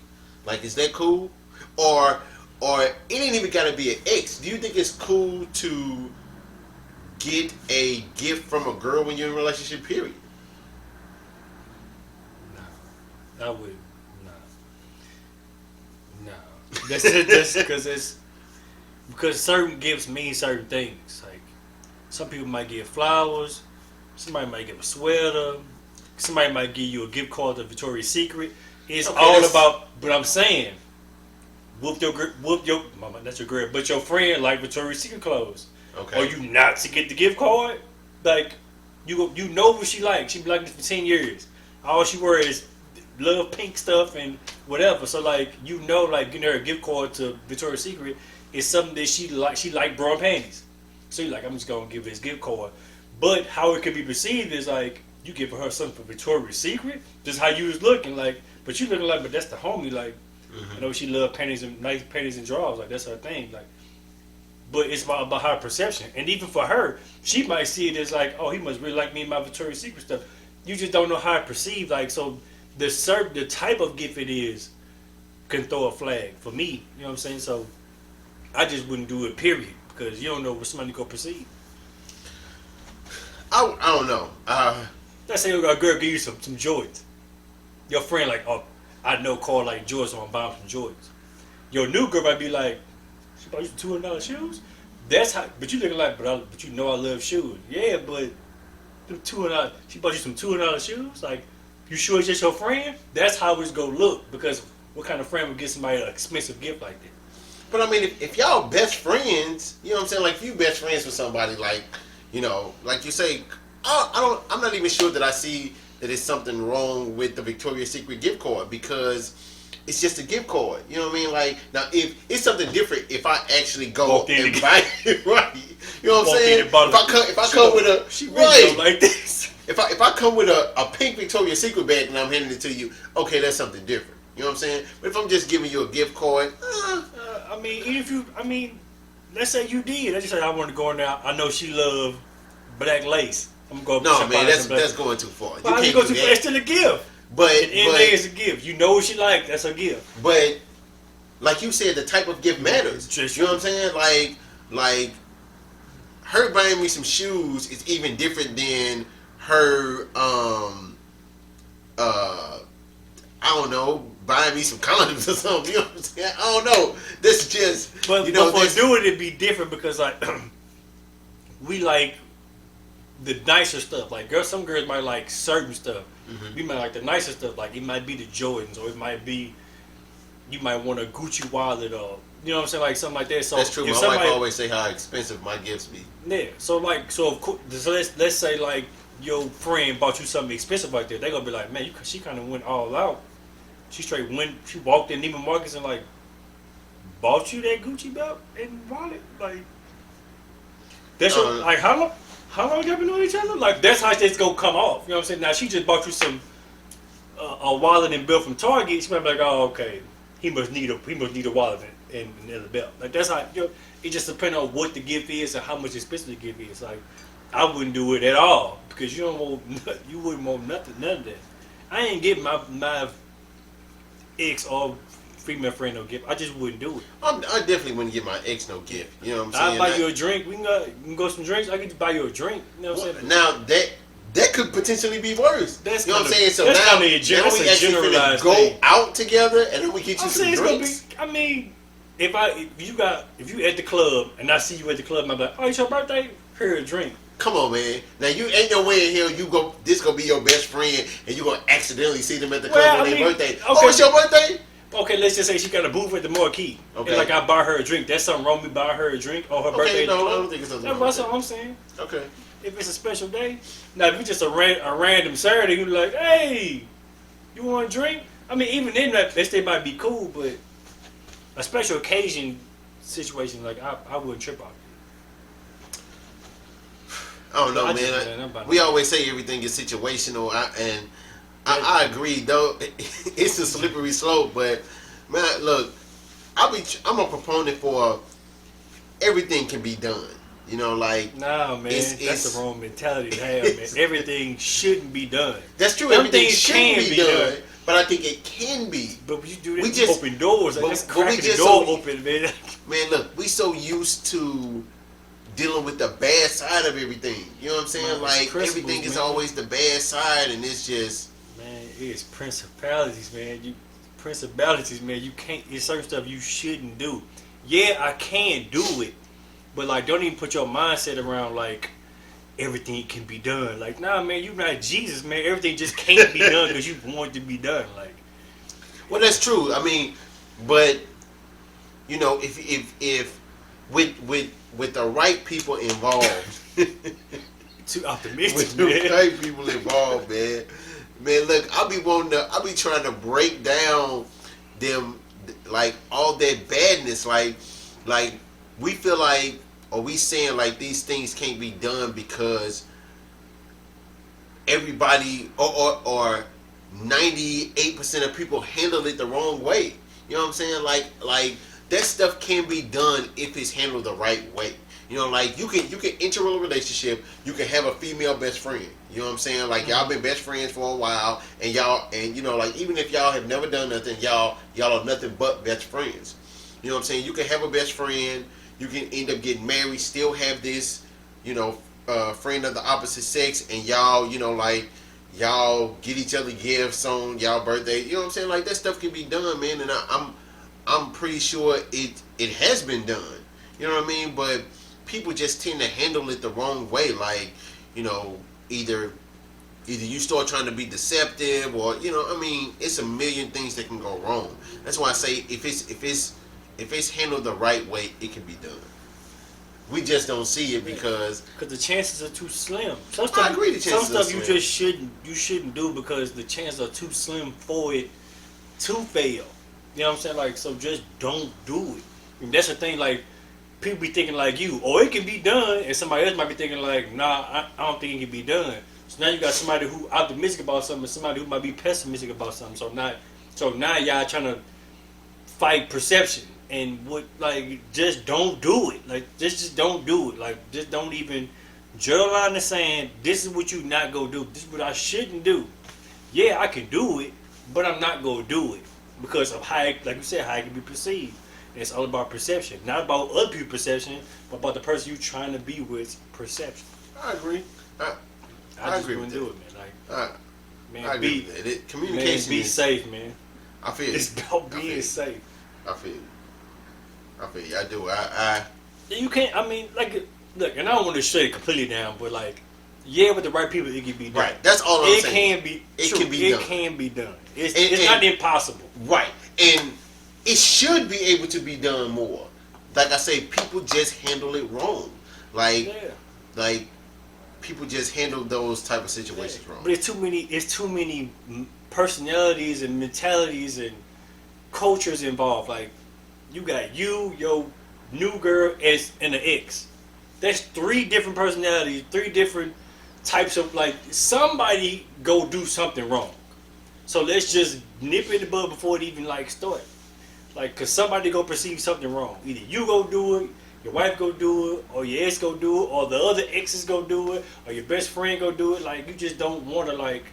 Like, is that cool? Or it ain't even gotta be an ex. Do you think it's cool to get a gift from a girl when you're in a relationship? Period. No, I would. No. That's because certain gifts mean certain things. Like some people might give flowers, somebody might give a sweater, somebody might give you a gift card to Victoria's Secret. It's all about. But I'm saying, whoop your mama, that's your girl, but your friend like Victoria's Secret clothes. Okay. Are you not to get the gift card? Like you know what she likes. She be like this for 10 years. All she wears is love pink stuff and whatever. So like like getting her a gift card to Victoria's Secret is something that she like bra and panties. So you're like, I'm just gonna give this gift card. But how it could be perceived is like you giving her something for Victoria's Secret. Just how you was looking like, but you looking like, but that's the homie. Like, I know she love panties and nice panties and drawers. Like that's her thing. Like, but it's about her perception. And even for her, she might see it as like, oh, he must really like me and my Victoria's Secret stuff. you just don't know how it's perceived. Like, so the type of gift it is can throw a flag for me. You know what I'm saying? So I just wouldn't do it. Period, because you don't know what somebody gonna perceive. I don't know. Let's say a girl give you some Jordans. Your friend like, oh, I know Carl like Jordans, so I'm buying some Jordans. Your new girl might be like, she bought you some $200 shoes. That's how. But you looking like, but you know I love shoes. Yeah, but them $200. She bought you some $200 shoes. Like, you sure it's just your friend? That's how it's gonna look. Because what kind of friend would get somebody an expensive gift like that? But I mean, if y'all best friends, you know what I'm saying? Like, if you best friends with somebody, like, you know, like you say, I'm not even sure that I see that there's something wrong with the Victoria's Secret gift card, because it's just a gift card. You know what I mean? Like, now, if it's something different, if I actually go and buy it, right? You know what I'm saying? If I come with a right like this, if I come with a pink Victoria's Secret bag and I'm handing it to you, okay, that's something different. You know what I'm saying? But if I'm just giving you a gift card, I mean, let's say you did. Let's just say I want to go in there. I know she love black lace. I'm gonna go. No, man, that's going too far. You can't go too far. It's still a gift. But at the end of the day, it's a gift. You know what she like. That's a gift. But like you said, the type of gift matters. You know what I'm saying? Like her buying me some shoes is even different than her I don't know, buying me some condoms or something. You know what I'm saying? I don't know. This just but for doing it'd be different, because like we like the nicer stuff. Like some girls might like certain stuff. Mm-hmm. We might like the nicer stuff. Like it might be the Jordans, or it might be you might want a Gucci wallet, or you know what I'm saying, like something like that. So that's true. My wife always say how expensive my gifts be. Yeah. So of course, let's say like your friend bought you something expensive like that. They gonna be like, man, she kind of went all out. She she walked in Neiman Marcus and like bought you that Gucci belt and wallet. Like that's like how long y'all been knowing each other? Like that's how it's gonna come off. You know what I'm saying? Now she just bought you some a wallet and belt from Target. She might be like, oh, okay, he must need a wallet and another belt. Like that's how it just depends on what the gift is and how much expensive the gift is. Like I wouldn't do it at all, because you wouldn't want none of that. I ain't getting my ex or female friend no gift. I just wouldn't do it. I definitely wouldn't give my ex no gift. You know what I'm saying? I'll buy you a drink. We can go some drinks. I can buy you a drink. You know what I'm saying? Now that could potentially be worse. That's you know what I'm saying? So that's now we actually finna go out together and then we get you some drinks. I mean, if you at the club and I see you at the club, I'm like, oh, it's your birthday? Here, a drink. Come on, man. Now you ain't no way in hell this gonna be your best friend and you gonna accidentally see them at the club on their birthday. Okay. Oh, it's your birthday? Okay, let's just say she got a booth at the Marquee. Okay. And like I buy her a drink. That's something wrong with me buying her a drink on her birthday. No, I don't think it's something wrong. That's what I'm saying. Okay. If it's a special day. Now if it's just a random Saturday, you're like, hey, you want a drink? I mean, even then that they might be cool, but a special occasion situation, like I wouldn't trip out. I don't know, man. We always say everything is situational, and I agree. Though it's a slippery slope, but man, look, I'm a proponent for everything can be done. You know, like nah, man, that's the wrong mentality to have, man. Everything shouldn't be done. That's true. Everything can be done, but I think it can be. But you do that, open doors. Like, that's cracking the door open, man. Man, look, we so used to dealing with the bad side of everything. You know what I'm saying? Man, like everything is always the bad side, and it's just it's principalities, man. You can't. It's certain stuff you shouldn't do. Yeah, I can do it, but like, don't even put your mindset around like everything can be done. Like, nah, man, you're not Jesus, man. Everything just can't be done because you want it to be done. Like, well, that's true. I mean, but you know, if with the right people involved, too optimistic. With the right people involved, man. Man, look, I'll be trying to break down them, like all that badness, like we feel like, or we saying like these things can't be done because everybody or 98% of people handle it the wrong way. You know what I'm saying? Like that stuff can be done if it's handled the right way. You know, like you can enter a relationship. You can have a female best friend. You know what I'm saying? Like y'all been best friends for a while, and you know, like even if y'all have never done nothing, y'all are nothing but best friends. You know what I'm saying? You can have a best friend. You can end up getting married, still have this, you know, friend of the opposite sex, and y'all, you know, like y'all get each other gifts on y'all birthday. You know what I'm saying? Like that stuff can be done, man. And I'm pretty sure it has been done. You know what I mean? But people just tend to handle it the wrong way. Like, you know, either you start trying to be deceptive, or you know, I mean, it's a million things that can go wrong. That's why I say if it's handled the right way, it can be done. We just don't see it because the chances are too slim. Some I agree. The chances some stuff are you slim. just shouldn't do because the chances are too slim for it to fail. You know what I'm saying? Like, so just don't do it. And that's the thing. Like, people be thinking like you, or it can be done, and somebody else might be thinking like, nah, I don't think it can be done. So now you got somebody who optimistic about something, and somebody who might be pessimistic about something. So now y'all trying to fight perception. And what, like, just don't do it. Like, just don't do it. Like, just don't even draw a line in the sand. This is what you not gonna do. This is what I shouldn't do. Yeah, I can do it, but I'm not gonna do it because of how, like you said, how it can be perceived. And it's all about perception, not about other people's perception, but about the person you trying to be with perception. I agree. I just agree wouldn't with do it, man. Like, man, I agree with that. Communication be is safe, man. I feel It's about being safe. I feel you. I do. You can't. I mean, like, look, and I don't want to shut it completely down, but like, yeah, with the right people, it can be done. Right. That's all I'm saying. Can be. It true, can be done. It can be done. It's not impossible. Right. And it should be able to be done more. Like I say, people just handle it wrong. Like people just handle those type of situations wrong. But it's too many personalities and mentalities and cultures involved. Like, you got your new girl, and the ex. That's 3 different personalities, 3 different types of, like, somebody go do something wrong. So let's just nip it in the bud before it even, like, start. Like, cause somebody go perceive something wrong. Either you go do it, your wife go do it, or your ex go do it, or the other exes go do it, or your best friend go do it. Like, you just don't want to, like,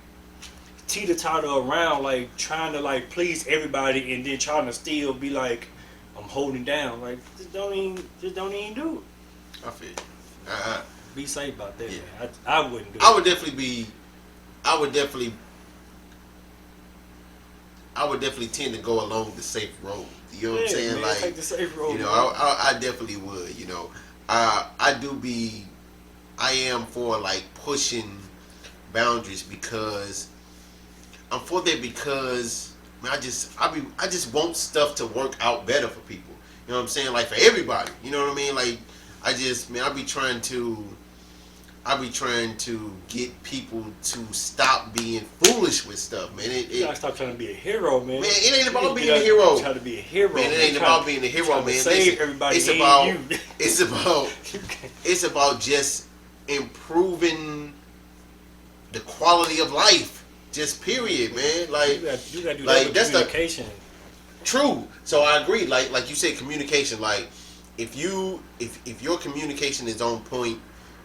teeter-totter around, like, trying to, like, please everybody and then trying to still be like, I'm holding down. Like, just don't even do it. I feel you. Be safe about that, Yeah. man. I wouldn't do it. I would definitely tend to go along the safe road. You know what I'm saying? Man, like, take the safe road. you know, I definitely would. You know, I am for like pushing boundaries because I'm for that because man, I just want stuff to work out better for people. You know what I'm saying? Like for everybody. You know what I mean? Like I be trying to get people to stop being foolish with stuff, man. You gotta stop trying to be a hero, man. Man, it ain't about being a hero. Try to be a hero, man. It ain't about being a hero, man. Save everybody. It's about just improving the quality of life. Just period, man. Like you gotta do like, that with communication. True. So I agree. Like you said, communication. Like if your communication is on point,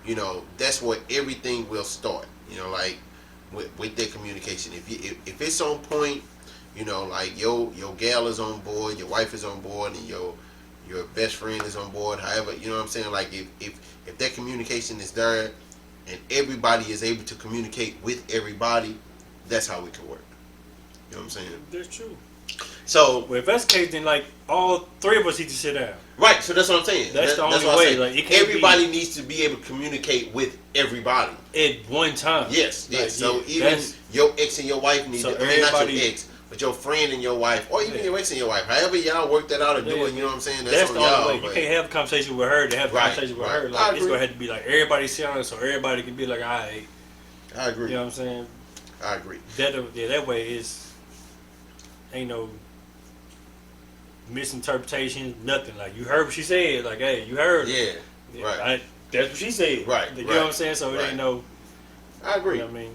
you know, that's where everything will start. You know, like with their communication. If it's on point, you know, like your gal is on board, your wife is on board, and your best friend is on board. However, you know what I'm saying. Like if that communication is there, and everybody is able to communicate with everybody, that's how it can work. You know what I'm saying? That's true. So, well, if that's the case, then like all 3 of us need to sit down. Right. So that's what I'm saying. That's the only way. Like, it can't everybody needs to be able to communicate with everybody at one time. Yes. Like, so yeah, even your ex and your wife need to. I mean, not your ex, but your friend and your wife, or even your ex and your wife. However y'all work that out or do it, you know what I'm saying? That's on the y'all. only way. You can't have a conversation with her to have a conversation with her. Like, it's gonna have to be like everybody sit on it, so everybody can be like, alright. I agree. You know what I'm saying? I agree. That way is ain't no misinterpretation, nothing. Like, you heard what she said. Like, hey, you heard. Yeah. Right. That's what she said. Right. You know what I'm saying? So it ain't no. I agree. You know what I mean?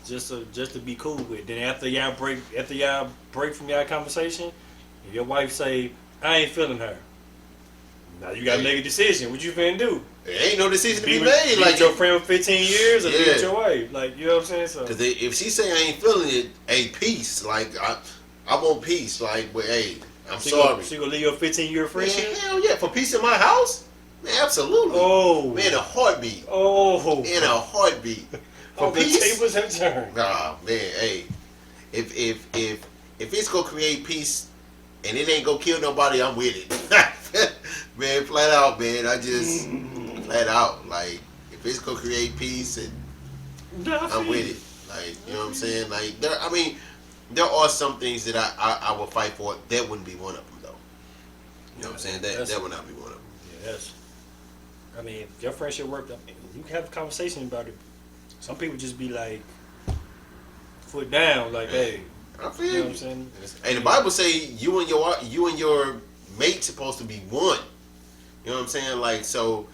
Just to be cool with. Then after y'all break from y'all conversation, if your wife say, I ain't feeling her, Now you gotta make a decision. What you finna do? There ain't no decision to be Be made. with Like your friend for 15 years or be Yeah. with your wife. Like, you know what I'm saying? So, Because if she say I ain't feeling it, hey, peace. Like, I want peace. Like, but hey, I'm sorry. She gonna leave your 15-year friendship? Man, hell yeah. For peace in my house? Man, absolutely. Oh. Man, a heartbeat. Oh. In a heartbeat. For Oh, the peace? tables have turned. Nah, man, hey. If it's gonna create peace and it ain't gonna kill nobody, I'm with it. Man, flat out, man. I just flat out. Like, if it's gonna create peace and I'm with it. Like, you know what I'm saying? Like, there are some things that I will fight for. That wouldn't be one of them, though. You know what I'm saying? That would not be one of them. Yeah, I mean, if your friendship worked, I mean, you can have a conversation about it. Some people just be like, foot down, like, hey. I feel You know you. what I'm saying? Hey, the Bible say you and your mate supposed to be one. You know what I'm saying? Like, so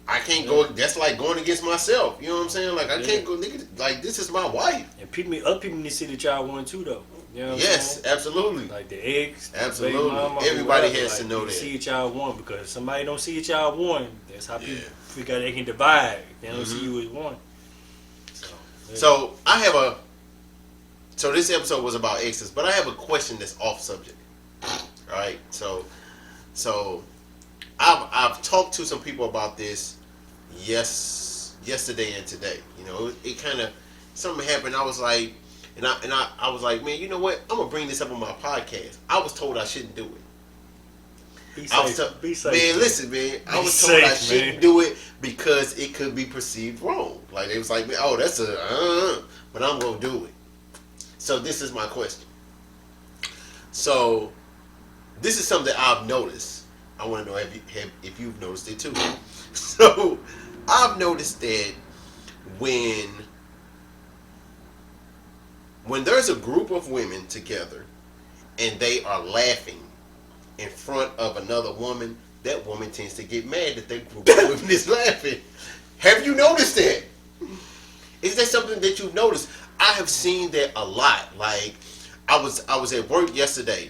I can't go. That's like going against myself. You know what I'm saying? Like, I can't go. Like, this is my wife. And other people need to see that y'all one too, though. You know what I'm Yes, saying? absolutely. Like the eggs, Absolutely. baby mama, Everybody whoever, has to know you that. See it y'all one, because if somebody don't see it y'all one, that's how people Yeah. figure out they can divide. They don't see you as one. So, yeah. So this episode was about exes, but I have a question that's off subject. All right, so I've talked to some people about this. Yesterday and today. You know, it kind of something happened. I was like, and I was like, man, you know what? I'm gonna bring this up on my podcast. I was told I shouldn't do it. Be safe. Be safe. Man, listen, man. I was Be told I safe, shouldn't man. do it because it could be perceived wrong. Like, it was like, man, oh, that's but I'm gonna do it. So this is my question. So this is something I've noticed. I want to know if you've noticed it too. So I've noticed that when there's a group of women together and they are laughing in front of another woman, that woman tends to get mad that that group of women is laughing. Have you noticed that? Is that something that you've noticed? I have seen that a lot. Like, I was at work yesterday,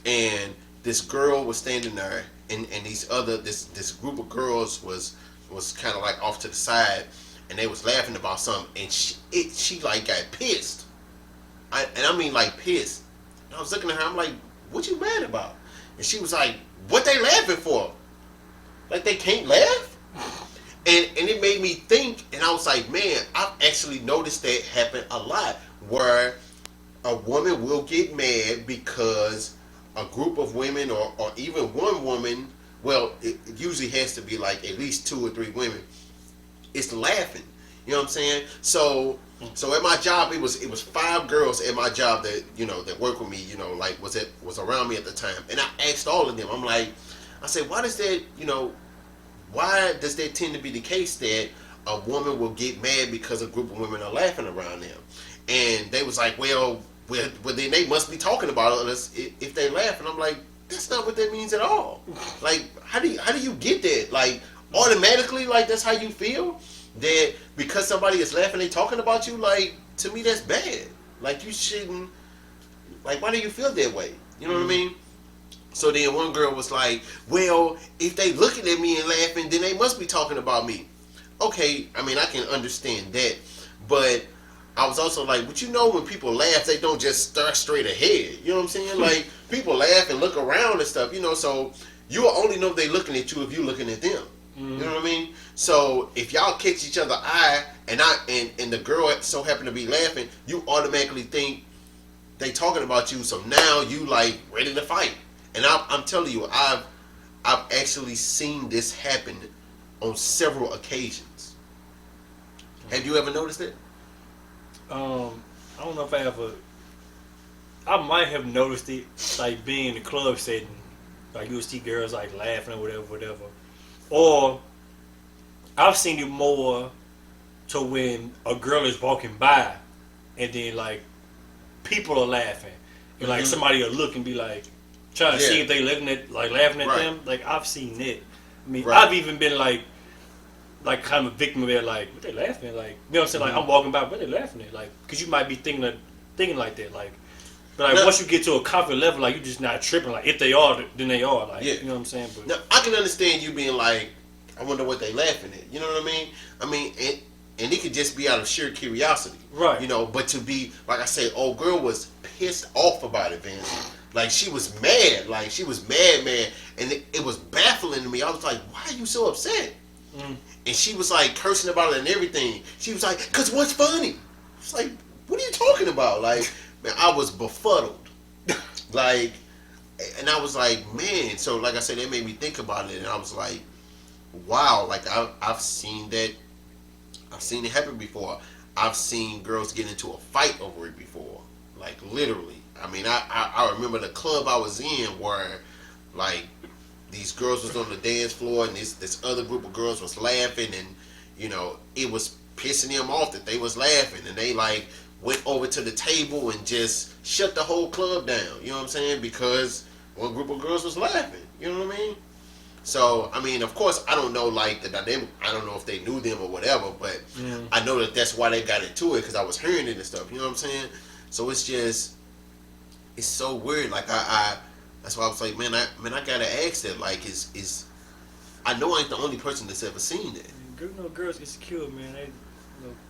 and this girl was standing there, and this group of girls was kind of like off to the side, and they was laughing about something, and she like got pissed. I mean like pissed. And I was looking at her, I'm like, what you mad about? And she was like, what they laughing for? Like, they can't laugh? And it made me think, and I was like, man, I've actually noticed that happen a lot, where a woman will get mad because a group of women or even one woman, well, it usually has to be like at least 2 or 3 women, is laughing. You know what I'm saying? So at my job, it was 5 girls at my job that, you know, that work with me, you know, like was around me at the time. And I asked all of them, I said, why does that tend to be the case that a woman will get mad because a group of women are laughing around them? And they was like, well, then they must be talking about us if they laugh. And I'm like, that's not what that means at all. Like, how do you get that? Like, automatically, like, that's how you feel? That because somebody is laughing, they talking about you? Like, to me, that's bad. Like, you shouldn't, like, why do you feel that way? You know what I mean? So then one girl was like, well, if they looking at me and laughing, then they must be talking about me. Okay, I mean, I can understand that. But I was also like, but you know, when people laugh, they don't just stare straight ahead. You know what I'm saying? Like, people laugh and look around and stuff, you know, so you will only know if they looking at you if you looking at them. Mm-hmm. You know what I mean? So if y'all catch each other eye and the girl so happen to be laughing, you automatically think they talking about you, so now you like ready to fight. And I'm telling you, I've actually seen this happen on several occasions. Have you ever noticed it? I don't know if I might have noticed it, like being in the club setting, like you'll see girls like laughing or whatever. Or I've seen it more to when a girl is walking by and then like people are laughing. And like somebody will look and be like, trying to see if they laughing at them. Like, I've seen it. I mean, I've even been like kind of a victim of it. Like, what they laughing at? Like, you know what I'm saying? Like, I'm walking by, what they laughing at? Like, because you might be thinking like that. Like, But like once you get to a confident level, like you just not tripping. Like if they are, then they are. Like you know what I'm saying. But now, I can understand you being like, I wonder what they laughing at. You know what I mean? I mean, and it could just be out of sheer curiosity, right? You know, but to be like I said, old girl was pissed off about it, Vince. Like she was mad. Like she was mad, and it was baffling to me. I was like, why are you so upset? And she was like cursing about it and everything. She was like, "Cause what's funny?" It's like, what are you talking about? Like, man, I was befuddled. Like, and I was like, man. So, like I said, it made me think about it, and I was like, wow. Like, I've seen that. I've seen it happen before. I've seen girls get into a fight over it before. Like, literally. I mean, I remember the club I was in where, like, these girls was on the dance floor and this other group of girls was laughing, and you know it was pissing them off that they was laughing, and they like went over to the table and just shut the whole club down. You know what I'm saying? Because one group of girls was laughing. You know what I mean? So I mean, of course, I don't know like the dynamic. I don't know if they knew them or whatever, but I know that that's why they got into it because I was hearing it and stuff. You know what I'm saying? So it's just it's so weird. Like I that's why I was like, man, I gotta ask that. Like, is I know I ain't the only person that's ever seen that. You know, girls insecure, man.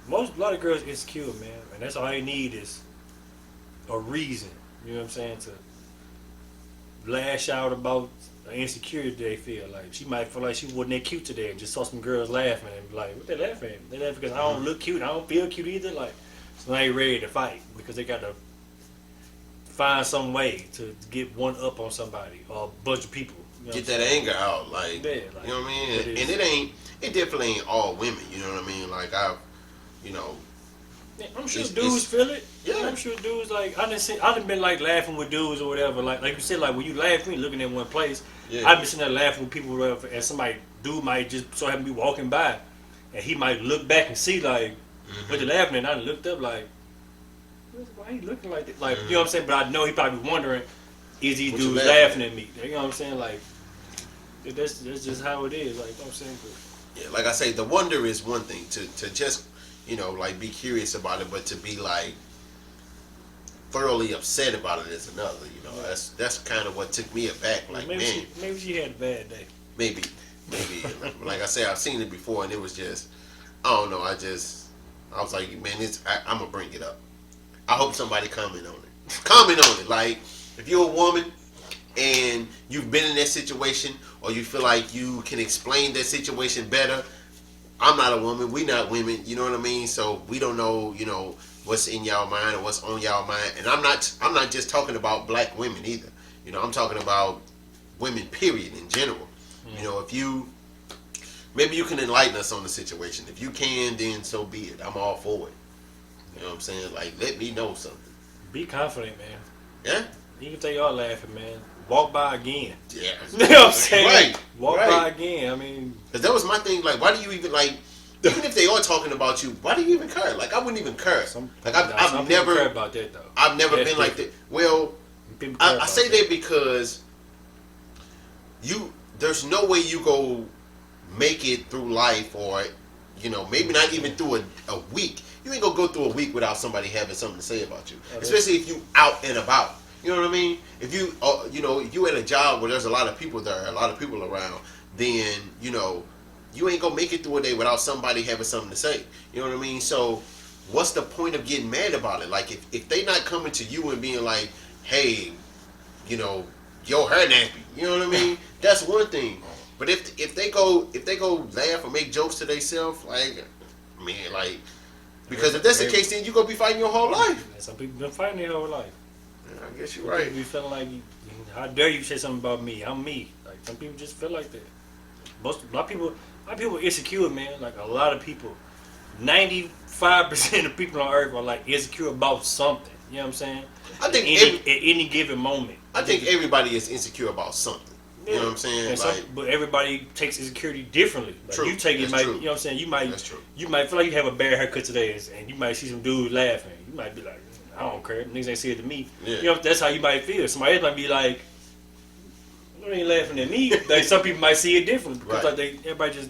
A lot of girls insecure, man, and that's all they need is a reason. You know what I'm saying? To lash out about the insecurity they feel. Like she might feel like she wasn't that cute today, and just saw some girls laughing and be like, "What they laughing at?" They laughing because I don't look cute. I don't feel cute either. Like, so they ain't ready to fight because they got to find some way to get one up on somebody or a bunch of people. You know get that anger out, like, yeah, like, you know what I mean? And it definitely ain't all women. You know what I mean? Like you know, I'm sure dudes feel it. Yeah, I'm sure dudes like I done been like laughing with dudes or whatever. Like you said, like when you laugh, you ain't looking in one place. Yeah. I've been sitting there laughing with people, or whatever, and dude might just so happen to be walking by, and he might look back and see like what they laughing at. And I done looked up like, why he looking like that? Like you know what I'm saying? But I know he probably wondering, is these dudes laughing at me? You know what I'm saying? Like that's just how it is. Like you know what I'm saying? Yeah, like I say, the wonder is one thing to just like be curious about it, but to be like thoroughly upset about it is another. You know, that's kind of what took me aback. Like maybe she had a bad day. Maybe. Like I say, I've seen it before, and it was just I don't know. I was like, man, I'm gonna bring it up. I hope somebody comment on it. Comment on it. Like, if you're a woman and you've been in that situation, or you feel like you can explain that situation better. I'm not a woman. We not women. You know what I mean? So we don't know, what's in y'all mind or what's on y'all mind. And I'm not just talking about black women either. I'm talking about women, period, in general. If maybe you can enlighten us on the situation. If you can, then so be it. I'm all for it. You know what I'm saying? Like, let me know something. Be confident, man. Yeah? Even if they are laughing, man. Walk by again. Yeah. You know what I'm saying? Right. Walk by again. I mean... Because that was my thing. Like, why do you even, like... Even if they are talking about you, why do you even care? Like, I wouldn't even care. I've never... care about that, though. I've never been like that. Well, I say that because there's no way you go make it through life, or maybe not even through a week. You ain't gonna go through a week without somebody having something to say about you, especially if you out and about. You know what I mean? If you if you at a job where there's a lot of people there, a lot of people around, then you ain't gonna make it through a day without somebody having something to say. You know what I mean? So what's the point of getting mad about it? Like, if they not coming to you and being like, hey, your hair nappy, you know what I mean? That's one thing. But if they go laugh or make jokes to themselves, like, man, like, because if that's the case, then you gonna be fighting your whole life. Some people been fighting their whole life. Yeah, I guess you're right. People be feeling like, how dare you say something about me? I'm me. Like, some people just feel like that. A lot of people are insecure, man. Like, a lot of people, 95% of people on earth are like insecure about something. You know what I'm saying? I think at any given moment. I think everybody is insecure about something. You know what I'm saying? But everybody takes insecurity differently. Like, true. You take it, That's might, true. you know what I'm saying? That's true. You might feel like you have a bad haircut today, and you might see some dudes laughing. You might be like, I don't care. Niggas ain't say it to me. Yeah. That's how you might feel. Somebody else might be like, you ain't laughing at me. Like, some people might see it differently because everybody just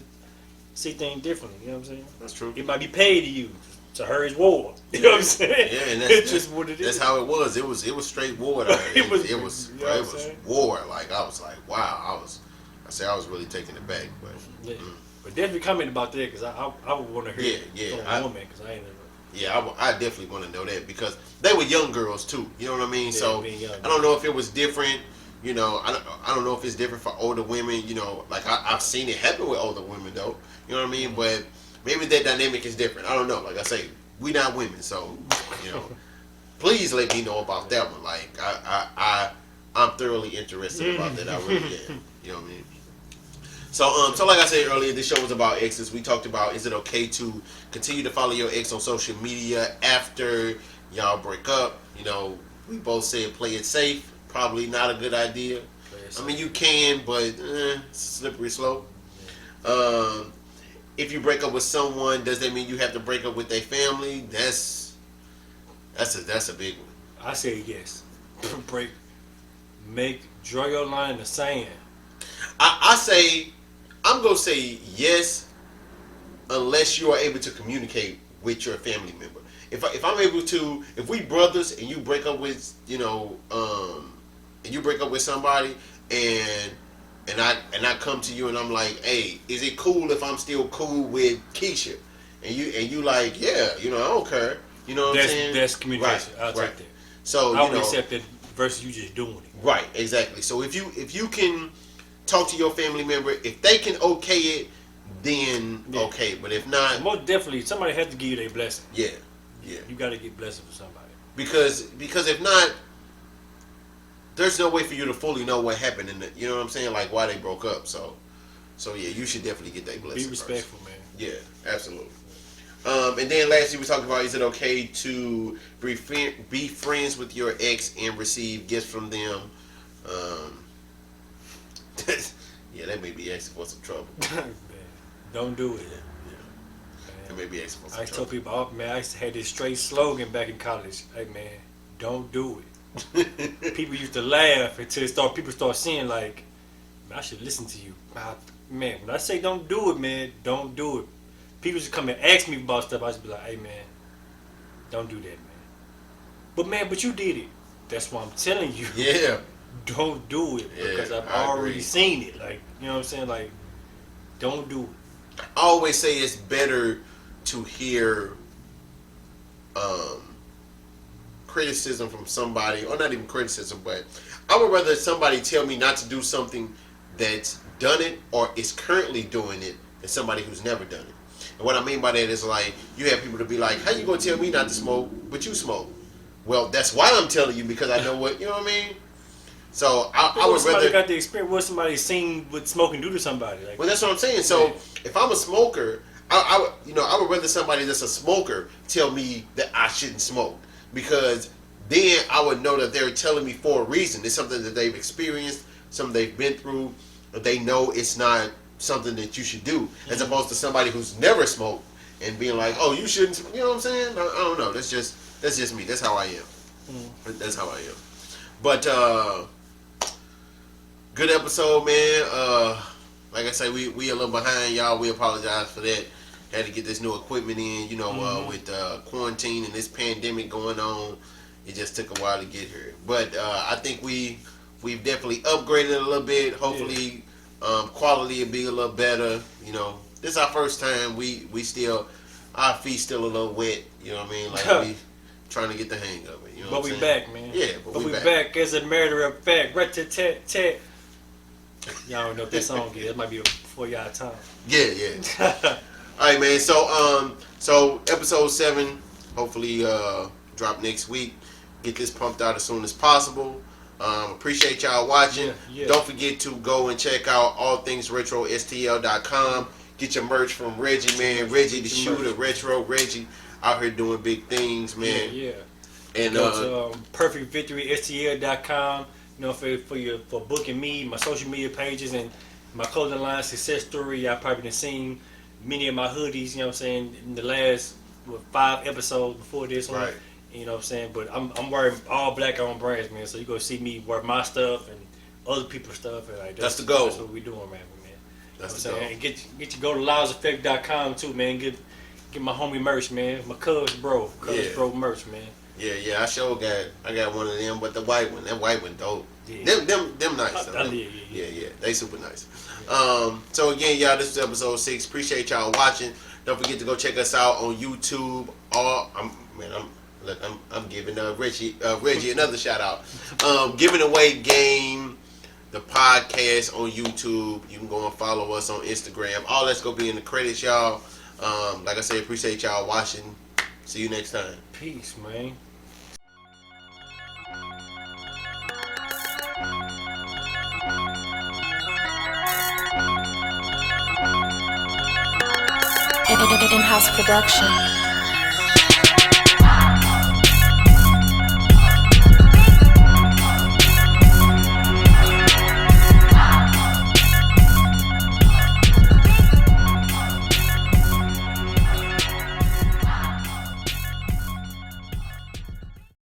see things differently. You know what I'm saying? That's true. It might be paid to you. to her it's war. You know what I'm saying? Yeah, and it's just what it is. That's how it was. It was straight war. It was war. Like I was like, wow. I was really taken aback. But yeah. But definitely comment about that because I would want to hear from a woman because I ain't never. Yeah, I definitely want to know that because they were young girls too. You know what I mean? Yeah, so I don't know if it was different. You know, I don't know if it's different for older women. You know, like I've seen it happen with older women though. You know what I mean? But maybe that dynamic is different. I don't know. Like I say, we not women, so you know. Please let me know about that one. Like I'm thoroughly interested about that. I really am. You know what I mean? So like I said earlier, this show was about exes. We talked about is it okay to continue to follow your ex on social media after y'all break up? You know, we both said play it safe. Probably not a good idea. I mean, you can, but it's a slippery slope. If you break up with someone, does that mean you have to break up with their family? That's a big one. I say yes. Draw your line in the sand. I say, I'm gonna say yes, unless you are able to communicate with your family member. If I'm able to, if we brothers and you break up with, you know, and you break up with somebody and I come to you and I'm like, hey, is it cool if I'm still cool with Keisha? And you like, yeah, you know, I don't care. You know what I'm saying? That's communication. Right, I'll take that. So I would accept that versus you just doing it. Right, exactly. So if you can talk to your family member, if they can okay it, then okay. But if not, most definitely somebody has to give you their blessing. Yeah. You got to get blessing from somebody. Because if not, there's no way for you to fully know what happened you know what I'm saying, like why they broke up. So yeah, you should definitely get that blessing. Be respectful, first. Man. Yeah, absolutely. And then lastly, we talked about is it okay to be friends with your ex and receive gifts from them? Yeah, that may be asking for some trouble. Don't do it. That may be asking for some I trouble. tell people, oh, man, I used to have this straight slogan back in college. Hey, man, don't do it. People used to laugh until people start seeing like, man, I should listen to you. Man, when I say don't do it, man, don't do it. People just come and ask me about stuff. I just be like, hey, man, don't do that, man. But you did it. That's why I'm telling you. Yeah. Don't do it because I've already seen it. Like, you know what I'm saying? Like, don't do it. I always say it's better to hear criticism from somebody, or not even criticism, but I would rather somebody tell me not to do something that's done it or is currently doing it than somebody who's never done it. And what I mean by that is like, you have people to be like, how you gonna tell me not to smoke, but you smoke? Well, that's why I'm telling you, because I know what, you know what I mean? So I would somebody rather got the experience. What somebody seen what smoking do to somebody? Like, well, that's what I'm saying. So if I'm a smoker, I would rather somebody that's a smoker tell me that I shouldn't smoke, because then I would know that they're telling me for a reason. It's something that they've experienced, something they've been through. They know it's not something that you should do, as opposed to somebody who's never smoked and being like, oh, you shouldn't. You know what I'm saying? I don't know. That's just me. That's how I am. That's how I am. But good episode, man. Like I say, we a little behind, y'all. We apologize for that. Had to get this new equipment in, you know, with quarantine and this pandemic going on. It just took a while to get here. But I think we've definitely upgraded a little bit. Hopefully, quality will be a little better. You know, this is our first time. We still, our feet still a little wet. You know what I mean? Like we trying to get the hang of it. You know but we back, man. Yeah, but we back as a matter of fact. Rat-tat-tat-tat. Y'all don't know what that song is. It might be before y'all time. Yeah. All right, man. So episode 7, hopefully drop next week. Get this pumped out as soon as possible. Appreciate y'all watching. Yeah. Don't forget to go and check out allthingsretrostl.com. Get your merch from Reggie, man. Reggie the Shooter, Retro Reggie, out here doing big things, man. Yeah. And go to perfectvictorystl.com. You know, for booking me, my social media pages, and my clothing line success story. Y'all probably done seen many of my hoodies. You know what I'm saying, in the last 5 episodes before this one. Right. You know what I'm saying, but I'm wearing all black on brands, man. So you go see me wear my stuff and other people's stuff, and like that's the goal. That's what we doing, man. That's you know the goal. And get you go to loudseffect.com too, man. Get my homie merch, man. My Cubs bro merch, man. Yeah. I got one of them, but the white one, that white one dope. Yeah. Them nice. Yeah. They super nice. So again, y'all, this is episode 6. Appreciate y'all watching. Don't forget to go check us out on YouTube. I'm giving Reggie another shout out. Giving Away Game, the podcast on YouTube. You can go and follow us on Instagram. All that's gonna be in the credits, y'all. Like I said, appreciate y'all watching. See you next time. Peace, man. In-house production.